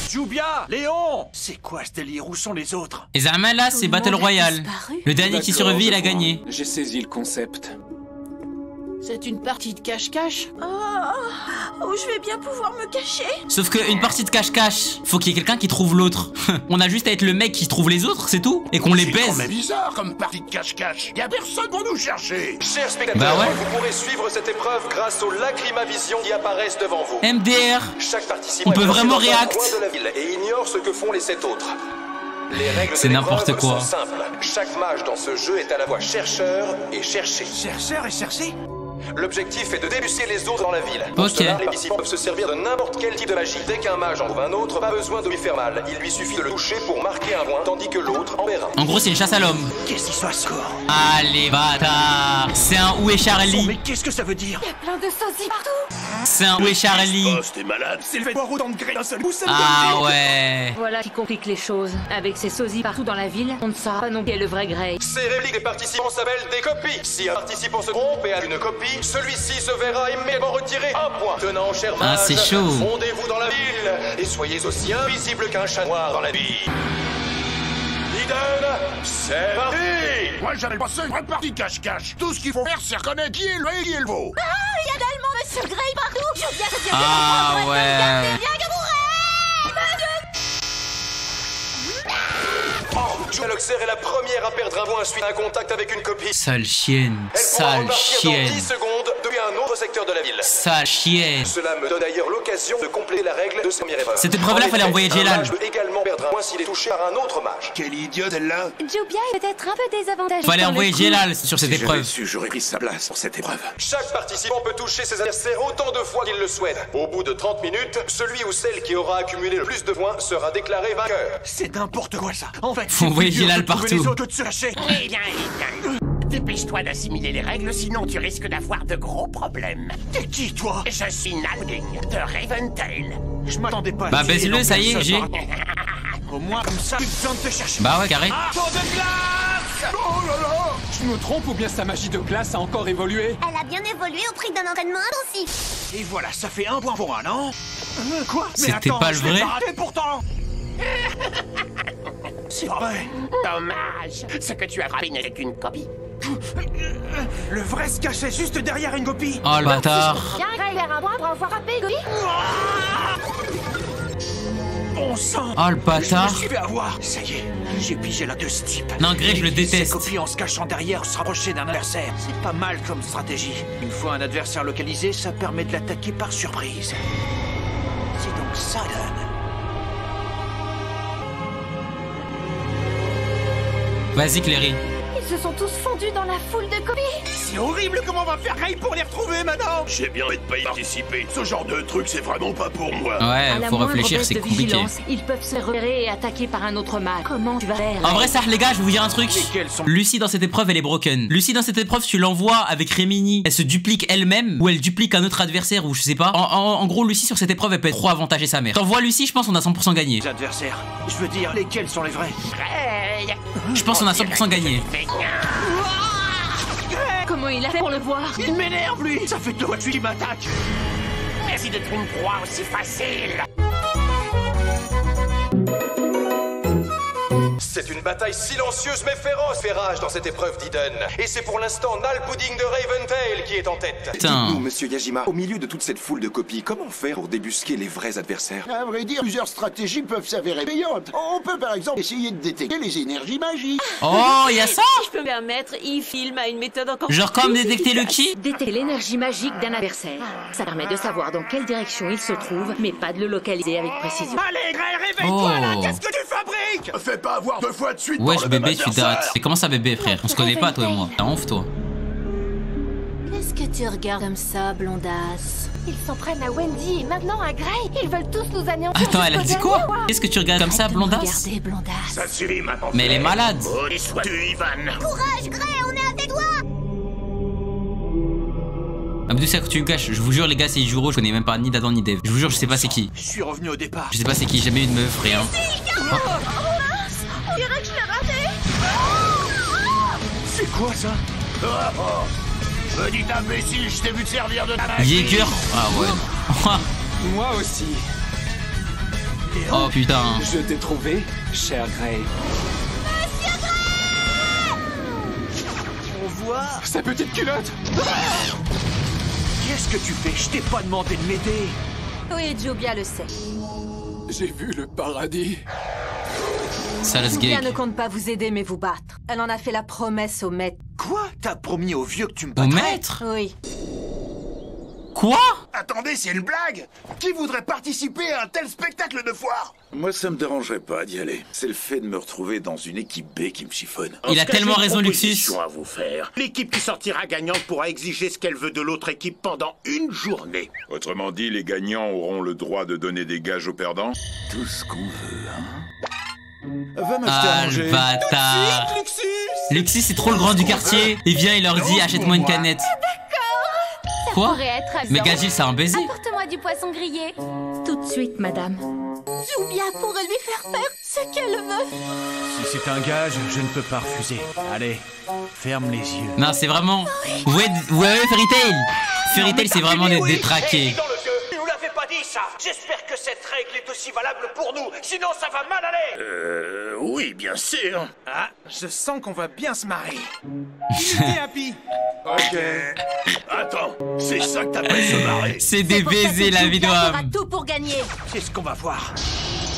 Jubia, Léon! C'est quoi ce délire? Où sont les autres? Et Zama là, c'est Battle Royale. Le dernier qui survit, il a gagné. J'ai saisi le concept. C'est une partie de cache-cache. Oh, je vais bien pouvoir me cacher. Sauf qu'une partie de cache-cache, faut qu'il y ait quelqu'un qui trouve l'autre. On a juste à être le mec qui trouve les autres, c'est tout. Et qu'on les baise. C'est bizarre comme partie de cache-cache. Y a personne pour nous chercher. Chers spectateurs, vous pourrez suivre cette épreuve grâce aux lacrymavisions qui apparaissent devant vous. MDR. Chaque participant on peut vraiment dans un react. coin de la ville et ignore ce que font les 7 autres. Les règles c'est n'importe quoi. sont simples. Chaque mage dans ce jeu est à la fois chercheur et cherché. Chercheur et cherché? L'objectif est de débusquer les autres dans la ville. Ok. Pour cela, les participants peuvent se servir de n'importe quel type de magie. Dès qu'un mage en trouve un autre, pas besoin de lui faire mal. Il lui suffit de le toucher pour marquer un point, tandis que l'autre en perd un. En gros, c'est une chasse à l'homme. Qu'est-ce qui se passe, quoi? Allez, bâtard. C'est un Où est Charlie? Mais qu'est-ce que ça veut dire? Il y a plein de sosies partout. C'est un Où est Charlie? T'es malade. C'est le fait boire autant de grès d'un seul coup, ça me Ah donne ouais. Voilà qui complique les choses. Avec ces sosies partout dans la ville, on ne saura pas non qui est le vrai Grey. Ces répliques des participants s'appellent des copies. Si un participant se trompe et a une copie, celui-ci se verra immédiatement retirer un point. Tenant, cher mage, c'est chaud. fondez-vous dans la ville et soyez aussi invisible qu'un chat noir dans la ville. Eden, c'est parti. Moi, j'avais passé une vraie partie cache-cache. Tout ce qu'il faut faire, c'est reconnaître qui est le et qui est le veau. Ah, il y a également Monsieur Grey partout. Je viens de dire Ah que ouais. Luxer est la première à perdre un point suite à un contact avec une copie. Sale chienne. Elle pourra Sale repartir chienne. dans 10 secondes depuis un autre secteur de la ville. Sale chienne. Cela me donne d'ailleurs l'occasion de compléter la règle de cette première épreuve. Cette épreuve-là, fallait envoyer Un Jelal. mage peut également perdre un point s'il est touché par un autre mage. Quelle idiote, elle-là. Jubia est peut-être un peu désavantagée. Fallait pour le envoyer coup. Jelal sur cette épreuve. J'aurais pris sa place pour cette épreuve. Chaque participant peut toucher ses adversaires autant de fois qu'il le souhaite. Au bout de 30 minutes, celui ou celle qui aura accumulé le plus de points sera déclaré vainqueur. C'est n'importe quoi, ça. En fait, Faut envoyer Jelal partout. les autres que de se lâcher. Eh bien, Ethan, dépêche-toi d'assimiler les règles, sinon tu risques d'avoir de gros problèmes. T'es qui, toi? Je suis Nalpudding, de Raventail. Je m'attendais pas à Bah, tuer baise-le, dans ça y est, personne j'ai. par- Au moins, comme ça, plus besoin de te chercher. Bah ouais, carré. Tour de glace! Oh là là! Je me trompe ou bien sa magie de glace a encore évolué? Elle a bien évolué au prix d'un entraînement intensif. Et voilà, ça fait un point pour un, non? Quoi? Mais C'était attends, pas le je l'ai vrai? pas raté pourtant! C'est vrai. Dommage, ce que tu as rappelé n'est qu'une copie. Le vrai se cachait juste derrière une copie. Oh le bâtard. Bien, Grey perd un point pour avoir rappelé Gobi. Bon sang! Oh le bâtard. Je me suis fait avoir. Ça y est, j'ai pigé la de ce type. Non, Grey, je le Il déteste. s'est copié en se cachant derrière, se rapprocher d'un adversaire. C'est pas mal comme stratégie. Une fois un adversaire localisé, ça permet de l'attaquer par surprise. C'est donc ça, Dan. Vas-y, Cléry. Ils se sont tous fondus dans la foule de copies. C'est horrible, comment on va faire Grey pour les retrouver maintenant? J'ai bien envie de pas y participer. Ce genre de truc, c'est vraiment pas pour moi. Ouais, À la faut moindre réfléchir, baisse c'est de compliqué. vigilance, ils peuvent se repérer et attaquer par un autre mage. Comment tu vas faire? En vrai, ça, les gars, je vais vous dire un truc. Lesquels sont- Lucie, dans cette épreuve, elle est broken. Lucie, dans cette épreuve, tu l'envoies avec Rémini. Elle se duplique elle-même ou elle duplique un autre adversaire ou je sais pas. En gros, Lucie, sur cette épreuve, elle peut être trop avantagée sa mère. T'envoies Lucie, je pense on a 100% gagné. Les adversaires. Je veux dire, lesquels sont les vrais? Grey! Je pense on a 100% gagné. Comment il a fait pour le voir? Il m'énerve, lui! Ça fait 2 fois de suite qu'il m'attaque! Merci d'être une proie aussi facile. C'est une bataille silencieuse mais féroce fait rage dans cette épreuve d'Eden. Et c'est pour l'instant Nalpudding de Raventail qui est en tête. Putain. Dites-nous, monsieur Yajima, au milieu de toute cette foule de copies, comment faire pour débusquer les vrais adversaires? À vrai dire, plusieurs stratégies peuvent s'avérer payantes. On peut par exemple essayer de détecter les énergies magiques. Oh, y a ça? Si je peux me permettre, il filme à une méthode encore Genre comme plus détecter le efficace. qui? Détecter l'énergie magique d'un adversaire. Ça permet de savoir dans quelle direction il se trouve, mais pas de le localiser avec précision. Allez, Grey, réveille-toi là! Oh. Qu'est-ce que tu fabriques? Fais pas avoir 2 fois de suite. Wesh, par le même bébé, tu adversaire. dates. Mais comment ça, bébé, frère? On se connaît pas, toi et moi. T'as honte, toi. Qu'est-ce que tu regardes comme ça, blondasse? Ils s'en prennent à Wendy et maintenant à Grey. Ils veulent tous nous anéantir. Attends, elle a dit jusqu'au quoi? dernier. Qu'est-ce que tu regardes comme ça, blondasse? Regardez, blondasse. Ça suffit maintenant. Mais elle est malade. Maudit sois-tu, Ivan. Courage, Grey, on est à tes doigts. Abdou, c'est que tu me caches. Je vous jure, les gars, c'est Juro. Je connais même pas ni d'Adam ni d'Eve. Je vous jure, je sais pas c'est qui. Je suis revenu au départ. Je sais pas c'est qui. Jamais eu de meuf, rien. Oh mince, on dirait que je l'ai raté. C'est quoi ça? Petit imbécile, je t'ai vu te servir de ta magie. Jäger. Ah ouais. Moi aussi. Oh putain. Je t'ai trouvé, cher Grey. On Quoi? Sa petite culotte. Qu'est-ce que tu fais? Je t'ai pas demandé de m'aider. Oui, Jubia le sait. J'ai vu le paradis. Jubia ne compte pas vous aider, mais vous battre. Elle en a fait la promesse au maître. Quoi? T'as promis au vieux que tu me Au battrais? maître? Oui. Quoi? Attendez, c'est une blague? Qui voudrait participer à un tel spectacle de foire? Moi, ça me dérangerait pas d'y aller. C'est le fait de me retrouver dans une équipe B qui me chiffonne. Il a tellement raison, Luxus. Proposition à vous faire. L'équipe qui sortira gagnante pourra exiger ce qu'elle veut de l'autre équipe pendant une journée. Autrement dit, les gagnants auront le droit de donner des gages aux perdants? Tout ce qu'on veut, hein. Va m'acheter à manger. Le bâtard. Luxus, c'est trop le grand du quartier. Il vient, il leur dit, achète-moi une canette. Quoi? Mais Gagil, c'est un baiser. Apporte-moi du poisson grillé. Tout de suite, madame. Jubia pourrait lui faire faire ce qu'elle veut. Si c'est un gage, je ne peux pas refuser. Allez, ferme les yeux. Non, c'est vraiment... Ouais, Fairy Tail. Fairy Tail, c'est vraiment des détraqués. Tu nous l'avais pas dit ça. J'espère que cette règle est aussi valable pour nous. Sinon, ça va mal aller. Oui, bien sûr. Ah, je sens qu'on va bien se marrer. Unité Happy. Ok. Attends, c'est ça que t'appelles se marrer? C'est des baisers, la vie fera d'homme. tout pour gagner. C'est ce qu'on va voir.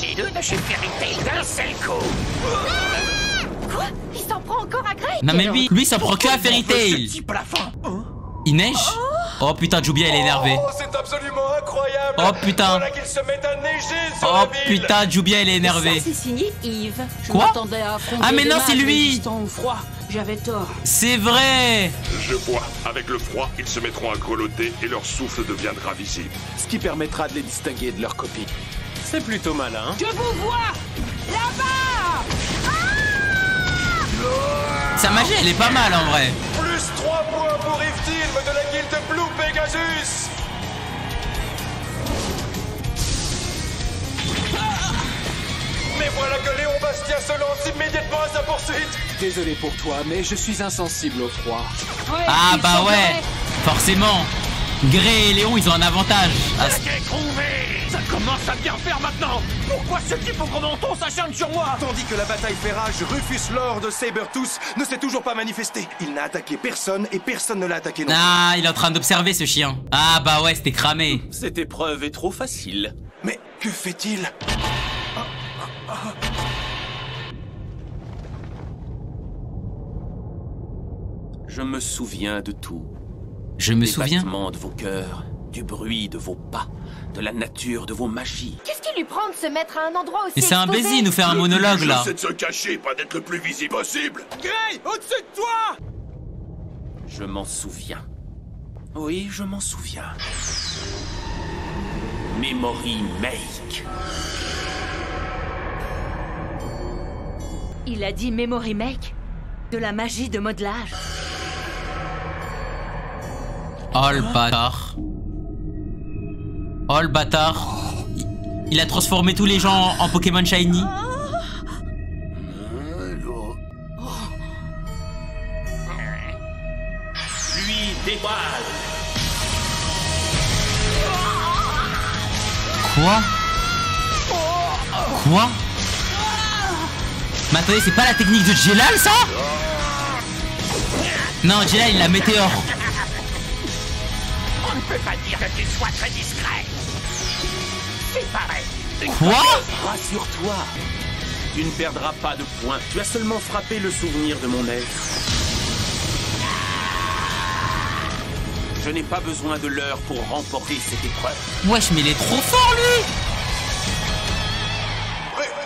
Les deux de chez Fairy Tail d'un seul coup. Quoi? Il s'en prend encore à Grey? Non mais lui, il s'en prend que à Fairy Tail. Il neige? Oh putain, Jubia, elle est énervée. Oh, c'est absolument incroyable. Oh putain. Voilà qu'il se met à neiger sur Oh la ville. putain, Jubia, elle est énervée. C'est signé Yves. Quoi? Ah mais non, des c'est mages lui. résistants au froid. J'avais tort. C'est vrai. Je vois, avec le froid, ils se mettront à grelotter et leur souffle deviendra visible. Ce qui permettra de les distinguer de leurs copies. C'est plutôt malin. Je vous vois là-bas. Sa magie, elle est pas mal en vrai. Plus 3 points pour Iftilm de la guilde Blue Pegasus. Mais voilà que Léon Bastien se lance immédiatement à sa poursuite. Désolé pour toi, mais je suis insensible au froid. Ah bah ouais, forcément. Grey et Léon, ils ont un avantage. Ah, Ça commence à bien faire maintenant. Pourquoi ce type au gros menton s'acharne sur moi? Tandis que la bataille fait rage, Rufus Lord Sabertooth ne s'est toujours pas manifesté. Il n'a attaqué personne et personne ne l'a attaqué non plus. Ah, il est en train d'observer ce chien. Ah bah ouais, c'était cramé. Cette épreuve est trop facile. Mais que fait-il? Je me souviens de tout. Je me Des souviens. battements de vos cœurs, du bruit de vos pas, de la nature de vos magies. Qu'est-ce qui lui prend de se mettre à un endroit aussi Et c'est un exposé? baiser, il nous fait un monologue là. C'est de se cacher, pas d'être le plus visible possible. Grey, au-dessus de toi! Je m'en souviens. Oui, je m'en souviens. Memory Make. Il a dit Memory Make? De la magie de modelage. Oh le bâtard. Oh le bâtard. Il a transformé tous les gens en Pokémon Shiny. Pluie d'étoiles. Quoi? Quoi? Mais attendez, c'est pas la technique de Jelal ça? Non, Jelal il la météore. On ne peut pas dire que tu sois très discret. C'est pareil. Quoi? Rassure-toi. Tu ne perdras pas de points. Tu as seulement frappé le souvenir de mon être. Je n'ai pas besoin de l'heure pour remporter cette épreuve. Wesh, mais il est trop fort lui!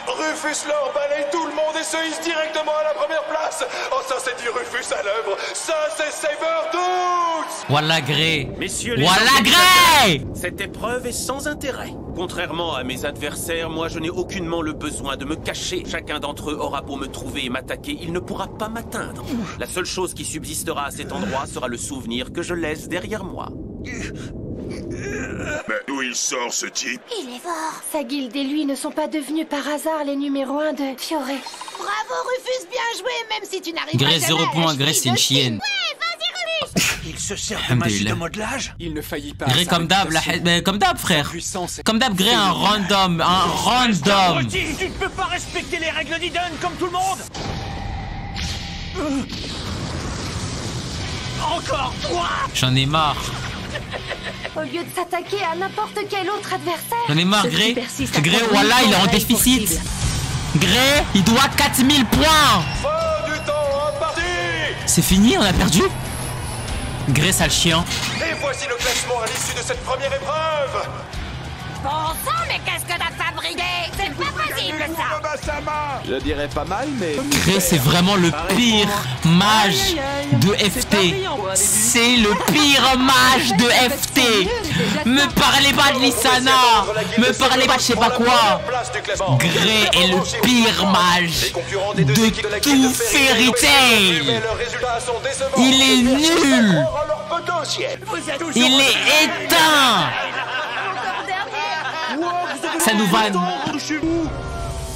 Rufus Lord balaye tout le monde et se hisse directement à la première place. Oh, ça c'est du Rufus à l'œuvre. Ça c'est Sabertooth. Voilà Grey. Messieurs les Voilà organisateurs, Grey. cette épreuve est sans intérêt. Contrairement à mes adversaires, moi je n'ai aucunement le besoin de me cacher. Chacun d'entre eux aura beau me trouver et m'attaquer, il ne pourra pas m'atteindre. La seule chose qui subsistera à cet endroit sera le souvenir que je laisse derrière moi. Mais d'où il sort ce type? Il est fort. Sa guilde et lui ne sont pas devenus par hasard les numéros 1 de Fioré. Bravo Rufus, bien joué, même si tu n'arrives pas Grey jamais 0 à points, la Grey c'est une chienne. Ouais, vas-y Rufus. Il se sert de magie de modelage? Il ne faillit pas. Grey comme d'hab, comme d'hab frère. Comme d'hab, Grey un random, Tu ne peux pas respecter les règles d'Eden comme tout le monde. Encore toi? J'en ai marre. Au lieu de s'attaquer à n'importe quel autre adversaire. J'en ai marre, Grey. Grey, voilà, il est en déficit. Grey, il doit 4000 points. Fin du temps imparti. C'est fini, on a perdu. Grey, sale chien. Et voici le classement à l'issue de cette première épreuve. Bon sang, mais qu'est-ce que t'as fabriqué? C'est pas possible, ça. Je dirais pas mal, mais... Grey, c'est vraiment le pire mage de FT. C'est le pire mage de FT. Me parlez pas de Lissana. Me parlez pas de je sais pas quoi. Grey est le pire mage de tout Fairy Tail. Il est nul. Il est éteint. Ça nous vanne.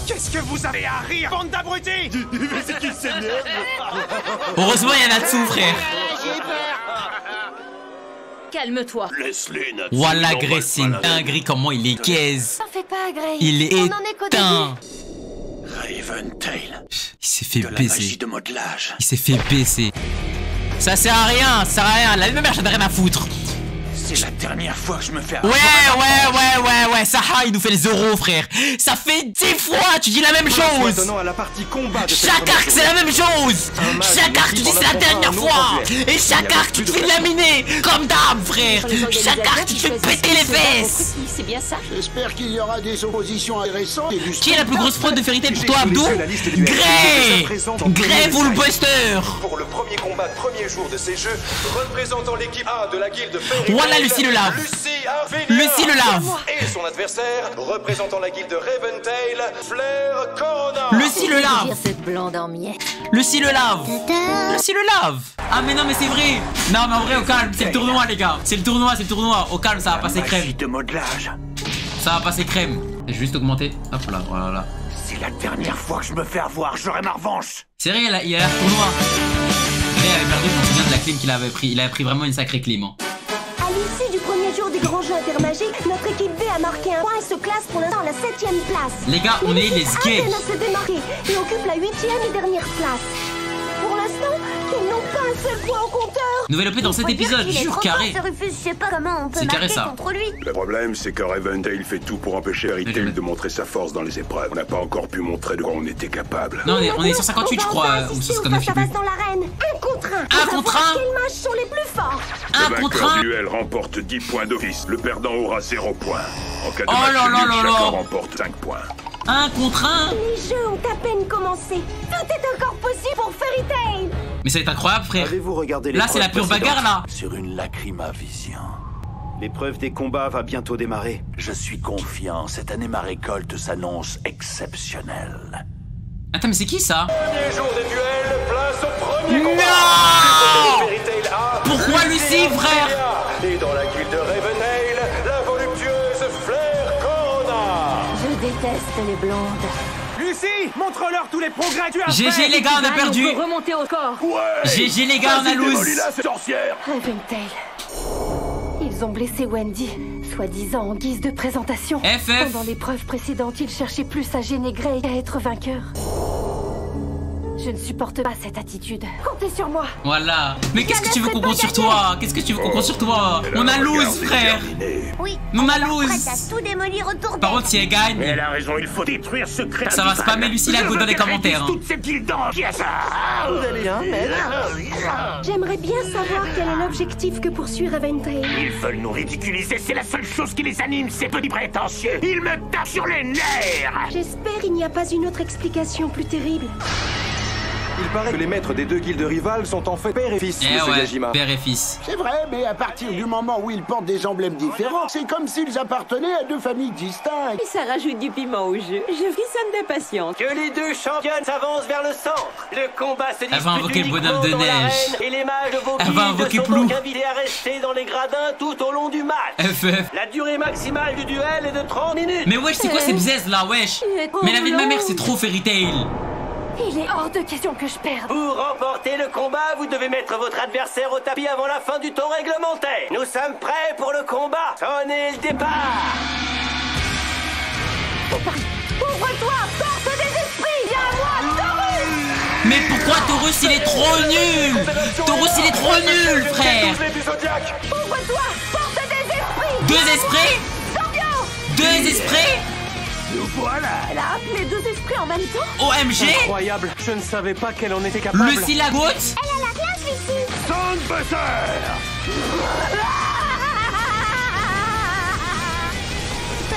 Qu'est-ce que vous avez à rire, bande d'abrutis? C'est qu'il s'énerve. Heureusement, il y en a dessous, frère. Calme-toi. Laisse-les, Natsu. Voilà, Grey, c'est une dinguerie comment il est gaze. T'en fais pas, Grey. Il est On en est qu'au éteint. Raven-Tail. Il s'est fait De la magie baiser. de modelage. Il s'est fait baisser. Ça sert à rien, ça sert à rien. La même mère, j'en ai rien à foutre. C'est la dernière fois que je me fais Ouais, Saha, il nous fait les euros, frère. Ça fait 10 fois, tu dis la même chose. À la partie combat de Chaque arc, c'est la même chose. Chaque arc, tu dis c'est la dernière fois. Et chaque arc, tu te fais laminer. Comme d'hab, frère. Chaque arc, tu te fais péter les fesses. C'est bien ça. J'espère qu'il y aura des oppositions intéressantes et du... Qui est la plus grosse prod de Fairy Tail pour toi, Abdou? Grey. Grey Bullbuster. Pour le premier combat de premier jour de ces jeux, représentant l'équipe A de la guilde Fairy Tail, Voilà Lucie le lave. Lucie le lave. Et son adversaire, représentant la guilde Raven-Tail, Flair Corona. Lucie le lave. Cette blonde en miettes. Lucie le lave. Lucie le lave. Ah mais non mais c'est vrai. Non mais en vrai au calme, c'est le tournoi les gars. C'est le tournoi. Au calme, ça va passer crème. de modelage. Ça va passer crème. J'ai juste augmenté. Hop là, voilà. C'est la dernière fois que je me fais avoir, j'aurai ma revanche. C'est vrai, il a l'air tournoi. Il avait perdu, je me souviens de la clim qu'il avait pris. Il avait pris vraiment une sacrée clim. Hein. À l'issue du premier jour des grands jeux intermagiques, notre équipe B a marqué un point et se classe pour l'instant à la 7ème place. Les gars, on est les gays. Athènes s'est démarqué et occupe la 8ème et dernière place. Pour l'instant, ils n'ont pas un seul point au compteur. Nouvelle OP dans cet épisode, jure carré. Je sais pas comment on peut C'est carré, marquer ça. contre lui. Le problème, c'est que Raven-Tail fait tout pour empêcher Fairy Tail de montrer sa force dans les épreuves. On n'a pas encore pu montrer de quoi on était capable. Non, on est sur 58, je crois, ou sur 59. Ça passe dans l'arène. Un contre un. Un contre un. Quels mages sont les plus forts? Le vainqueur du duel remporte 10 points d'office. Le perdant aura 0 points. En cas de Oh match là là nul, là chacun là. remporte 5 points. Un contre un. Les jeux ont à peine commencé. Tout est encore possible pour Fairy Tail. Mais ça va être incroyable, frère. Avez-vous regardé Là, c'est la pure bagarre, là. Sur une lacrymavision. L'épreuve des combats va bientôt démarrer. Je suis confiant. Cette année, ma récolte s'annonce exceptionnelle. Attends, mais c'est qui ça? Premier jour des duels, place au premier Non. combat. Fairy Tail A. Pourquoi Lucie, frère? Et dans la guilde Raven-Tail, la voluptueuse Flair Corona. Je déteste les blondes. Lucie, montre-leur tous les progrès que tu as fait. GG les gars, on a perdu. On peut remonter au corps. Ouais. GG les gars, on a lose. Démolis-la, cette sorcière. Raven-Tail. Ils ont blessé Wendy, soi-disant en guise de présentation. FF. Pendant l'épreuve précédente, ils cherchaient plus à gêner Grey qu'à être vainqueur. Je ne supporte pas cette attitude. Comptez sur moi. Voilà. Mais qu'est-ce que tu veux qu'on compte sur toi? Qu'est-ce que tu veux qu'on compte sur toi? On a lose, frère. Oui. On a Prête lose. à tout démolir autour Par d'elle. contre, si elle gagne, Elle a raison, il faut détruire ce crétin. ça va spammer Lucie Lago dans les commentaires. Hein. Toutes ces piles d'or qui a ça. Vous allez bien, mais... J'aimerais bien savoir quel est l'objectif que poursuit Raven-Tail. Ils veulent nous ridiculiser, c'est la seule chose qui les anime, ces petits prétentieux. Ils me tapent sur les nerfs. J'espère qu'il n'y a pas une autre explication plus terrible. Il paraît que les maîtres des deux guildes rivales sont en fait père et fils, Eh monsieur ouais, Gajima. père et fils. C'est vrai, mais à partir du moment où ils portent des emblèmes différents, c'est comme s'ils appartenaient à deux familles distinctes. Et ça rajoute du piment au jeu. Je frissonne d'impatience. Que les deux championnes s'avancent vers le centre. Le combat se dispute Elle va invoquer le bonhomme de uniquement dans neige. l'arène et les mages de vos Elle va guildes invoquer sont Plou. donc invités à rester dans les gradins tout au long du match. FF. La durée maximale du duel est de 30 minutes. Mais wesh, c'est quoi ces bzaises là, wesh? Mais la vie de ma mère, c'est trop Fairy Tail. Il est hors de question que je perde. Pour remporter le combat, vous devez mettre votre adversaire au tapis avant la fin du temps réglementaire. Nous sommes prêts pour le combat. Sonnez le départ. Ouvre-toi, force des esprits, viens à moi, Taurus. Mais pourquoi Taurus il est trop nul? Taurus il est trop nul, frère. Ouvre-toi, porte des esprits. Deux esprits? Deux esprits? Nous voilà. Elle a appelé deux esprits en même temps. OMG. Incroyable, je ne savais pas qu'elle en était capable. Lucie la goutte. Elle a la classe, Lucie. Soundbuster.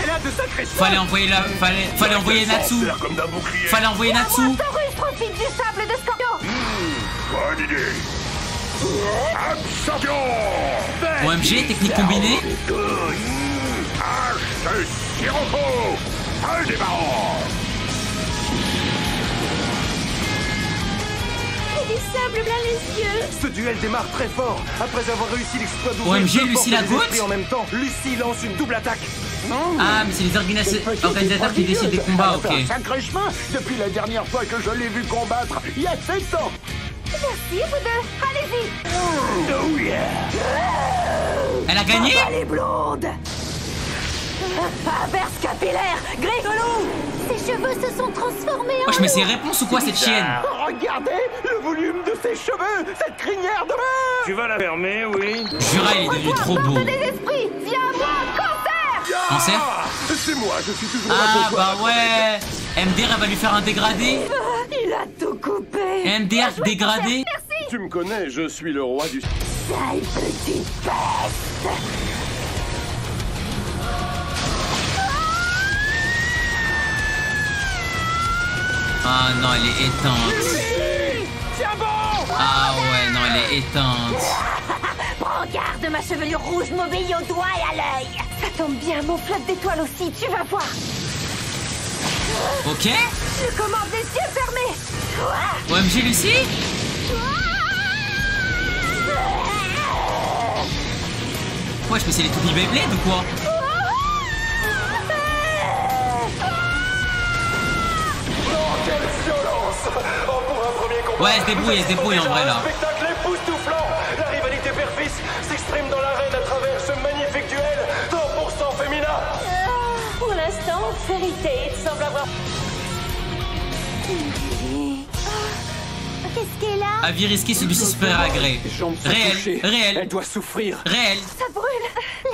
Elle a de sacrés soins. Fallait envoyer fallait envoyer Natsu. Fallait envoyer Natsu. Taurus profite du sable de Scorpio. Bonne idée. Absorption. OMG, technique combinée. Hache Siropo. Un débarrant. Et des sables plein les yeux. Ce duel démarre très fort. Après avoir réussi l'exploit d'ouvrir OMG, Lucie la goutte. en même temps, Lucie lance une double attaque. Ah, mais c'est les organisateurs qui décident des combats, ok. Un sacré chemin depuis la dernière fois que je l'ai vu combattre, il y a 7 ans. Merci, vous deux. Allez-y. Oh yeah. Elle a gagné? Les blondes. Averse capillaire, Grégolou. Ses cheveux se sont transformés en... Wesh, mais c'est réponse ou quoi cette chienne? Regardez le volume de ses cheveux, cette crinière de mer. Tu vas la fermer, oui. Jura, il est devenu trop beau. Des esprits, viens à moi, cancer. Cancer? C'est moi, je suis toujours là Ah pour bah toi. ouais. MDR elle va lui faire un dégradé. Il a tout coupé. MDR dégradé. Merci. Tu me connais, je suis le roi du... Sale petite peste. Ah non, elle est éteinte. Tiens bon. Ah ouais, non, elle est éteinte. Prends garde, ma chevelure rouge m'obéit au doigt et à l'œil. Ça tombe bien, mon flotte d'étoiles aussi, tu vas voir. Ok. Je commande les yeux fermés. Quoi? OMG Lucie. Wesh, mais c'est les Toupie Beyblade ou quoi? Ouais, elle se débrouille en vrai là. Spectacle époustouflant. La rivalité père-fils s'exprime dans l'arène à travers ce magnifique duel 100% féminin. Pour l'instant, Fairy Tail semble avoir... Qu'est-ce qu'elle a? Avis risqué, celui-ci se paiera agré. Réel. Elle doit souffrir. Réel. Ça brûle.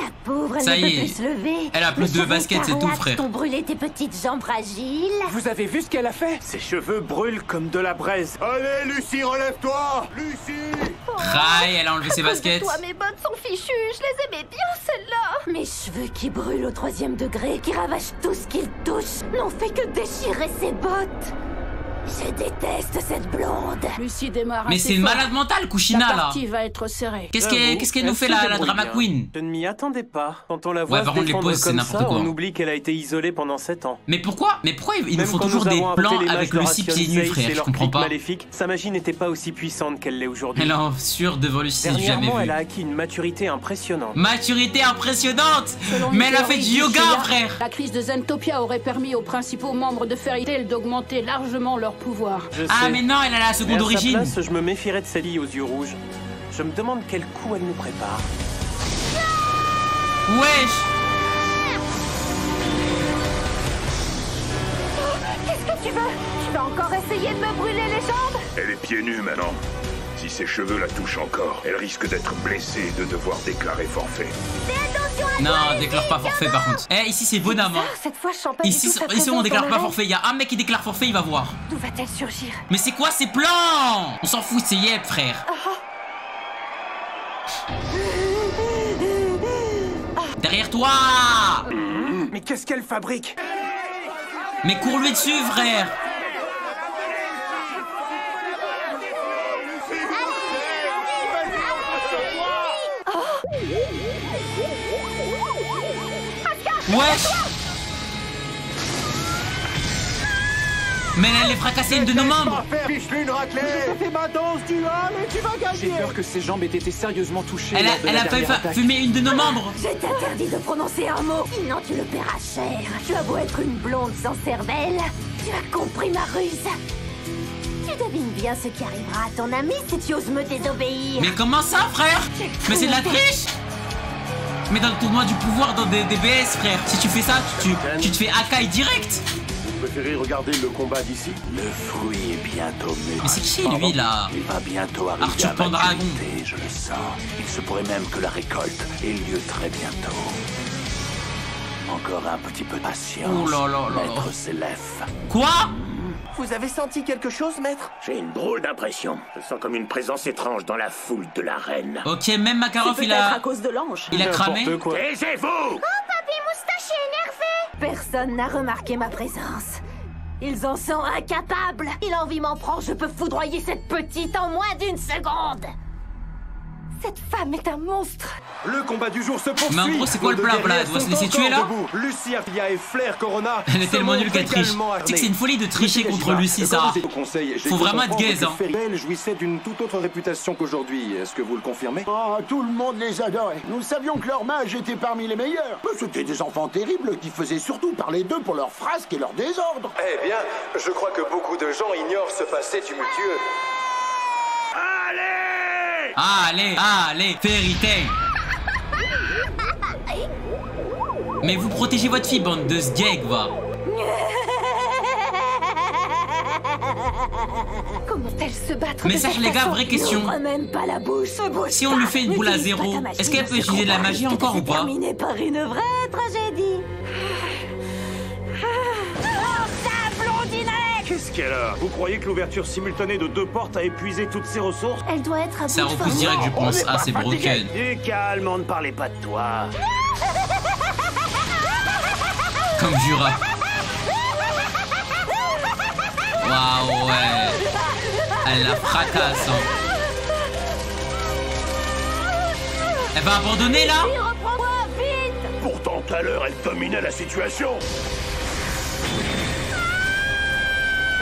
La pauvre, Ça elle y ne est. peut plus se lever. Elle a plus de baskets, c'est tout, frère. T'ont brûlé tes petites jambes fragiles. Vous avez vu ce qu'elle a fait? Ses cheveux brûlent comme de la braise. Allez, Lucie, relève-toi. Lucie. Raï, elle a enlevé ses baskets. Toi, mes bottes sont fichues. Je les aimais bien, celles-là. Mes cheveux qui brûlent au 3e degré, qui ravagent tout ce qu'ils touchent, n'ont fait que déchirer ses bottes. Je déteste cette blonde. Lucie démarre. Mais assez c'est une fort. malade mentale, Kushina La là. partie va être serrée. Qu'est-ce qu'elle nous fait la drama queen? Je ne m'y attendais pas. Quand on la voit Ouais, par se contre, les défendre poses, c'est comme n'importe ça, quoi. on oublie qu'elle a été isolée pendant 7 ans. Mais pourquoi ils nous Même font quand toujours nous des avons plans inventé avec l'image Lucie de pieds nus, Ration frère? Safe et Je leur comprends clip pas. maléfique, sa magie n'était pas aussi puissante qu'elle l'est aujourd'hui. Elle est sûre devant Lucie, j'ai jamais Dernièrement, vu. elle a acquis une maturité impressionnante. Maturité impressionnante. Selon Mais une elle a fait théorie du yoga, Yushia, frère. La crise de Zentopia aurait permis aux principaux membres de Fairy Tail d'augmenter largement leur pouvoir. Ah mais non, elle a la seconde origine. À sa place, je me méfierais de cette fille aux yeux rouges. Je me demande quel coup elle nous prépare. Wesh. Qu'est-ce que tu veux? Tu vas encore essayer de me brûler les jambes? Elle est pieds nus maintenant. Si ses cheveux la touchent encore, elle risque d'être blessée et de devoir déclarer forfait. Non, déclare pas forfait par contre. Eh, ici c'est bonhomme. Hein. Cette fois, je sens pas Ici, du tout sa on présence déclare dans pas le forfait. Il y a un mec qui déclare forfait, il va voir. D'où va-t-elle surgir? Mais c'est quoi ces plans? On s'en fout, c'est Yep, frère. Derrière toi. Mais qu'est-ce qu'elle fabrique? Mais cours-lui dessus, frère. Wesh. Mais elle allait fracasser une de nos membres. Fiche-lui une raclée. J'ai fait ma danse du hall et tu vas gagner. J'ai peur que ses jambes aient été sérieusement touchées. Elle a failli fumer une de nos membres. Je t'interdis de prononcer un mot, sinon tu le paieras cher. Tu as beau être une blonde sans cervelle, tu as compris ma ruse. Tu devines bien ce qui arrivera à ton ami si tu oses me désobéir. Mais comment ça, frère? Mais c'est de la triche. Mais dans le tournoi du pouvoir, dans des BS, frère, si tu fais ça, tu te fais Akai direct. préférez regarder le combat d'ici? Le fruit est bientôt mûr. Mais c'est qui lui là? Il va bientôt arriver Arthur à Pendragon. maturité, je le sens. Il se pourrait même que la récolte ait lieu très bientôt. Encore un petit peu de patience, Oh là là là. maître Zélef. Quoi? Vous avez senti quelque chose, maître? J'ai une drôle d'impression. Je sens comme une présence étrange dans la foule de l'arène. Ok, même Makarov C'est il peut-être a... à cause de l'ange. Il a cramé. Taisez-vous! Oh, Papy Moustache est énervé! Personne n'a remarqué ma présence. Ils en sont incapables. Il a envie m'en prendre, je peux foudroyer cette petite en moins d'une seconde. Cette femme est un monstre. Le combat du jour se poursuit. Mais en gros, c'est quoi le plan, là? Elle doit se laisser tuer, là? Lucie Afilia et Flair Corona. Elle est tellement nulle qu'elle triche. Tu sais que c'est une folie de tricher contre Lucie, ça. Faut vraiment être gaze, hein. Elle jouissait d'une toute autre réputation qu'aujourd'hui. Est-ce que vous le confirmez? Oh, tout le monde les adorait. Nous savions que leurs mages étaient parmi les meilleurs. Mais c'était des enfants terribles qui faisaient surtout parler d'eux pour leurs frasques et leurs désordres. Eh bien, je crois que beaucoup de gens ignorent ce passé tumultueux. Allez, allez, Fairy Tail. Mais vous protégez votre fille, bande de sgeg, va. Comment elle se battre? Mais ça, les gars, vraie question. Même pas la bouche. Si on lui fait une boule à zéro, est-ce qu'elle peut utiliser de la magie encore ou pas? Terminé par une vraie tragédie. Qu'est-ce qu'elle a? Vous croyez que l'ouverture simultanée de 2 portes a épuisé toutes ses ressources? Elle doit être à bout Ça de repousse force. direct, je pense. Ah, c'est broken. Du calme, on ne parlait pas de toi. Comme Jura. Waouh, ouais. Elle la fracasse, hein. Elle va abandonner, là? Reprends-moi, vite! Pourtant, tout à l'heure, elle dominait la situation.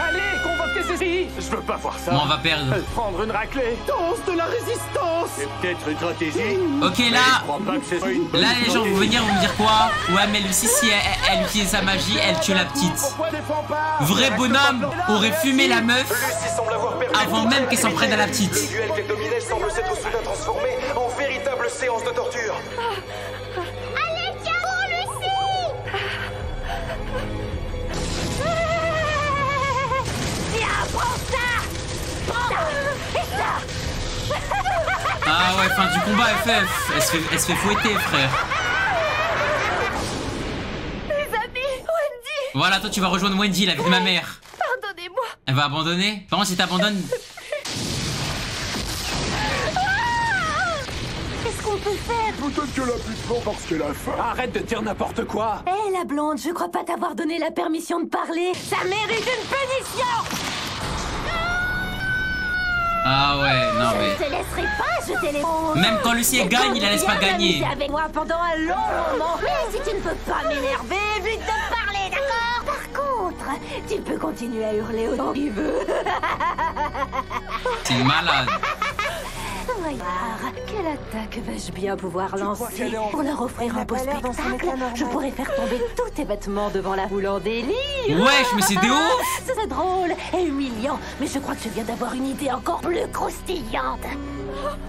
Allez, convoquez ces filles! Je veux pas voir ça. Bon, on va perdre. Prendre une raclée. Danse de la résistance! C'est peut-être une stratégie. Ok, Mais là, je crois pas que c'est une bonne là, les gens vont venir, vont me dire quoi? Ouais, mais Lucie, si elle utilise sa magie, elle tue la petite. Pourquoi défends pas? Vrai bonhomme aurait fumé la meuf Lucie semble avoir perdu avant même qu'elle s'en prenne à la petite. Le duel qu'elle dominait semble s'être soudain transformé en véritable séance de torture. Allez, tiens bon, Lucie! Tiens, prends ça! Prends! Et ça! Ah ouais, fin du combat, FF. Elle se fait fouetter, frère. Les amis, Wendy! Voilà, toi, tu vas rejoindre Wendy, la vie de ma mère. Pardonnez-moi! Elle va abandonner? Par contre, si t'abandonnes... Qu'est-ce qu'on peut faire? Peut-être qu'elle a plus de temps parce qu'elle a faim. Arrête de dire n'importe quoi! Hé, la blonde, je crois pas t'avoir donné la permission de parler. Ça mérite une punition! Ah ouais, non mais... Je te laisserai pas jeter les... Même quand Lucie gagne, il la laisse pas gagner. Avec moi pendant un long moment. Mais si tu ne peux pas m'énerver, évite de parler, d'accord? Par contre, tu peux continuer à hurler autant que tu veux. C'est une malade. Voyons, quelle attaque vais-je bien pouvoir lancer pour leur offrir un beau spectacle? Je pourrais faire tomber tous tes vêtements devant la foule en délire. Wesh, mais c'est des ouf! C'est drôle et humiliant, mais je crois que je viens d'avoir une idée encore plus croustillante.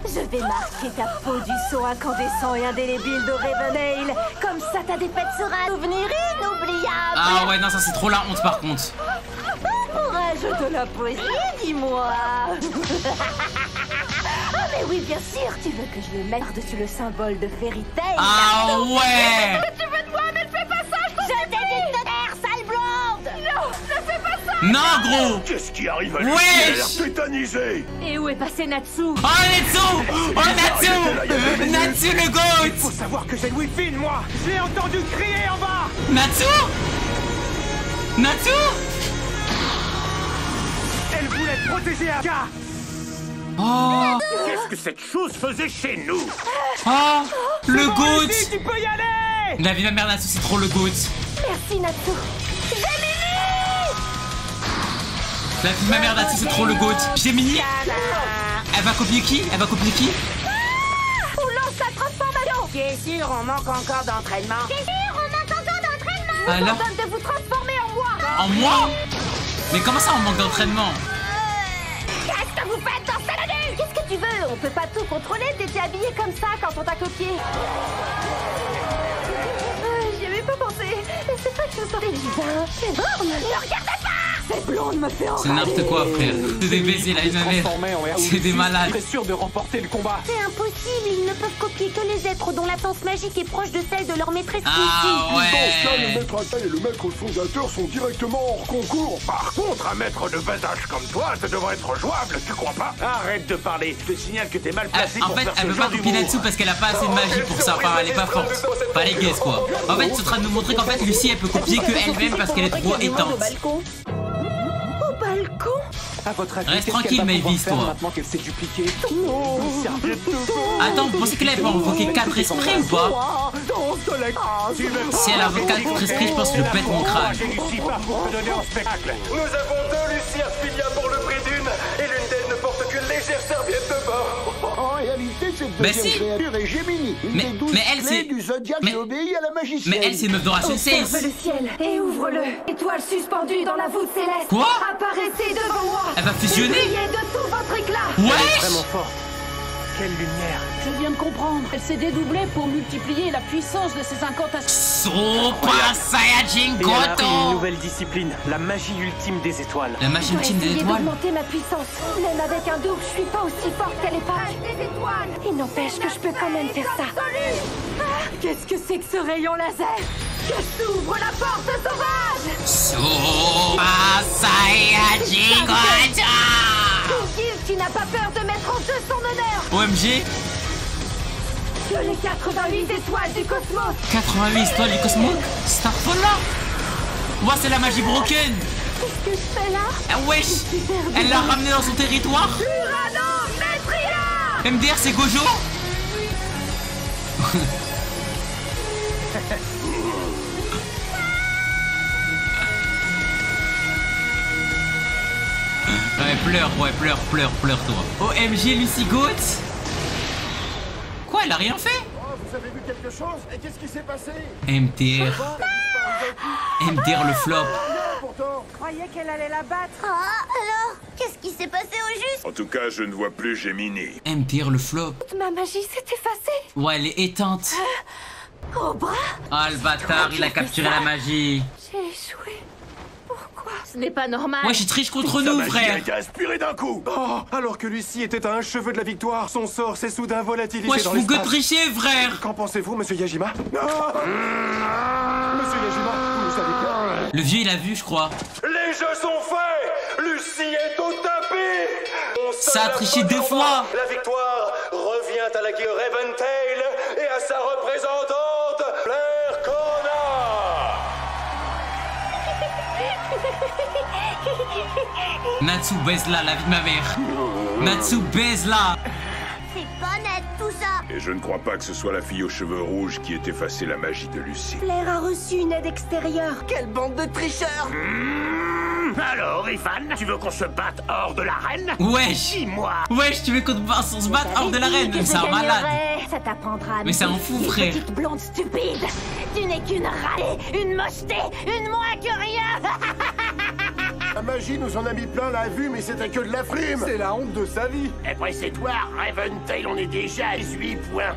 Je vais marquer ta peau du son incandescent et indélébile de Ravenale. Comme ça, ta défaite sera un souvenir inoubliable. Ah ouais, non, ça c'est trop la honte par contre. Pourrais-je de la poésie, dis-moi? Ah mais oui, bien sûr, tu veux que je le mette par-dessus le symbole de Fairy Tail? Ah ouais! Mais tu veux de moi, mais fais pas ça, je t'ai dit de te taire, sale blonde! Non, ne fais pas ça! Non, gros! Qu'est-ce qui arrive à lui? Wesh! Elle a l'air tétanisée. Et où est passé Natsu? Oh, Natsu! Oh, Natsu! Natsu le GOAT! Faut savoir que j'ai le Wi-Fi, moi! J'ai entendu crier en bas! Natsu? Natsu? Elle voulait protéger Aka! Oh! Qu'est-ce que cette chose faisait chez nous? Oh! Le GOAT! Ici, tu peux y aller! La vie de ma mère Natsu, c'est trop le GOAT. Merci Natsu. La vie de ma mère Natsu, c'est trop le GOAT. Gemini? Elle va copier qui? Elle va copier qui? On lance la transformation! T'es sûr, on manque encore d'entraînement? T'es sûr, on manque encore d'entraînement? Alors? Je vous ordonne de vous transformer en moi! En moi? Mais comment ça, on manque d'entraînement? Qu'est-ce que vous faites dans cette année? Qu'est-ce que tu veux? On peut pas tout contrôler, t'étais habillé comme ça quand on t'a copié. J'y avais pas pensé. Mais c'est pas que je sortais divin, c'est énorme. Ne regardez pas. Cette blonde me fait C'est n'importe quoi, frère. C'est des baisers, la vie de ma mère. C'est des malades. Très sûr de remporter le combat. C'est impossible, ils ne peuvent copier que les êtres dont la danse magique est proche de celle de leur maîtresse Ah Dans ce cas, le ouais. maître Attal et le maître fondateur sont directement hors concours. Par contre, un maître de bas âge comme toi, ça devrait être jouable, tu crois pas? Arrête de parler, je te signale que t'es mal placé En pour fait, faire elle ce peut genre pas copiner d'humour. Natsu parce qu'elle a pas assez de magie pour ça. Enfin, elle est pas forte. Pas les guesses, quoi. En fait, c'est en train de nous montrer qu'en fait, Lucie, elle peut copier que elle-même parce qu'elle est trop éteinte. Au balcon. À votre avis, Reste qu'est-ce tranquille, qu'elle va pouvoir Maëlys, faire toi. maintenant qu'elle s'est dupliquée? Attends, vous pensez qu'elle avait invoqué 4 esprits ou pas? Si elle invoque 4 esprits, je pense que je pète mon crâne. Nous avons 2 Lucie Arspilia pour le prix d'une, et l'une d'elles ne porte qu'une légère serviette de bord. En réalité, cette Mais deuxième si. créature est Gemini, une des 12 mais elle, clés c'est- du zodiaque mais- qui obéit à la magicienne. Mais elle, c'est une meuf d'Horatio 16. Observe le ciel et ouvre-le. Étoile suspendue dans la voûte céleste. Quoi? Apparaissez devant moi. Elle va fusionner? Brillez de tout votre éclat. Ouais. Vraiment forte. Quelle lumière. Je viens de comprendre. Elle s'est dédoublée pour multiplier la puissance de ses incantations. Super Saiyajin Et elle a appris une Goto. nouvelle discipline, la magie ultime des étoiles. La magie Je dois ultime des essayer étoiles. d'augmenter ma puissance. Même avec un double, je suis pas aussi forte qu'à l'époque. Des étoiles. Il n'empêche que je peux quand même faire ça. Qu'est-ce que c'est que ce rayon laser? Que s'ouvre la porte sauvage. Super Saiyajin Goto. Kid qui n'a pas peur de mettre en jeu son honneur. OMG. Que les 88 étoiles du cosmos. 88 étoiles du Cosmos. Starfall là. Ouais, c'est la magie broken. Qu'est-ce que je fais là? Ah wesh. Elle l'a ramené dans son territoire. Urano Maitria. MDR, c'est Gojo. Ouais, pleure toi. OMG Lucie Goat. Quoi, elle a rien fait? Vous avez vu quelque chose? Et qu'est-ce qui s'est passé? MDR. MDR le flop. Je croyais qu'elle allait la battre. Ah, alors? Qu'est-ce qui s'est passé au juste? En tout cas, je ne vois plus Gemini. MDR le flop. Toute ma magie s'est effacée. Ouais, elle est éteinte. Au bras? Ah, le bâtard, il a capturé la magie. J'ai échoué. Pourquoi? Ce n'est pas normal. Moi, je triche contre nous, frère. a été aspirée d'un coup. Oh, alors que Lucie était à un cheveu de la victoire, son sort s'est soudain volatilisé Moi, je dans vous l'espace. que tricher, frère. Qu'en pensez-vous, monsieur Yajima? Non. Monsieur Yajima, vous ne savez pas. Le vieux, il a vu, je crois. Les jeux sont faits. Lucie est au tapis. Ça a triché 2 fois. La victoire revient à la guilde Raventail et à sa représentante, Blair Connor. Natsu baise là, la vie de ma mère. Natsu baise là. C'est pas net tout ça. Et je ne crois pas que ce soit la fille aux cheveux rouges qui ait effacé la magie de Lucie. Blair a reçu une aide extérieure. Quelle bande de tricheurs! Alors, Ivan, tu veux qu'on se batte hors de l'arène? Wesh. Dis-moi! Wesh, tu veux qu'on se batte hors de l'arène? Que C'est un je malade. gagnerais. Ça t'apprendra à Mais c'est un fou, frère. Petite blonde stupide. Tu n'es qu'une râlée, une mocheté, une moins que rien. La magie nous en a mis plein la vue, mais c'était que de la frime. C'est la honte de sa vie. Après c'est toi, Raventail, on est déjà à 18 points.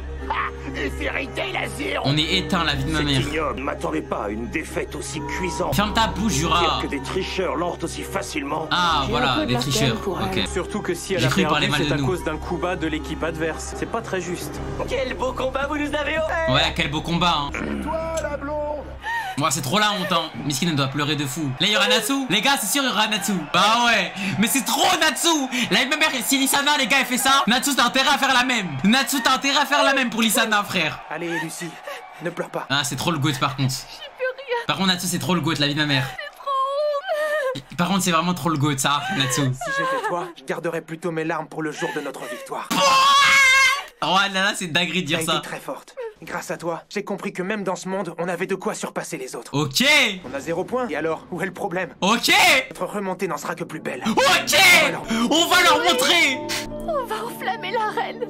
Et Fairy Tail à 0. On est éteint, la vie de ma C'est mère. ignoble, ne m'attendez pas à une défaite aussi cuisante. Ferme ta bouche, Dire Jura. que des tricheurs l'ortent aussi facilement. Ah, voilà, des tricheurs. Ok. Surtout que si elle J'ai a cru parler perdu, mal c'est de à nous. cause d'un coup bas de l'équipe adverse. C'est pas très juste. Quel beau combat vous nous avez offert! Ouais, quel beau combat, hein. Toi, la blonde. Ouais, c'est trop la honte, hein. Miskin, elle doit pleurer de fou. Là, il y aura Natsu. Les gars, c'est sûr, il y aura Natsu. Bah ouais. Mais c'est trop Natsu. Là, ma mère, si Lisana, les gars, elle fait ça, Natsu, t'as intérêt à faire la même. Natsu, t'as intérêt à faire la même pour Lisana, frère. Allez, Lucie, ne pleure pas. Ah, c'est trop le goat, par contre. Par contre, Natsu, c'est trop le goat, la vie de ma mère. Par contre, c'est vraiment trop le goat, ça, Natsu. Si j'étais toi, je garderais plutôt mes larmes pour le jour de notre victoire. Oh là là, c'est dinguerie de dire T'as ça. été très forte. Grâce à toi, j'ai compris que même dans ce monde, on avait de quoi surpasser les autres. Ok. On a 0 point. Et alors, où est le problème? Ok. Notre remontée n'en sera que plus belle. Ok. On va leur montrer. On va enflammer l'arène.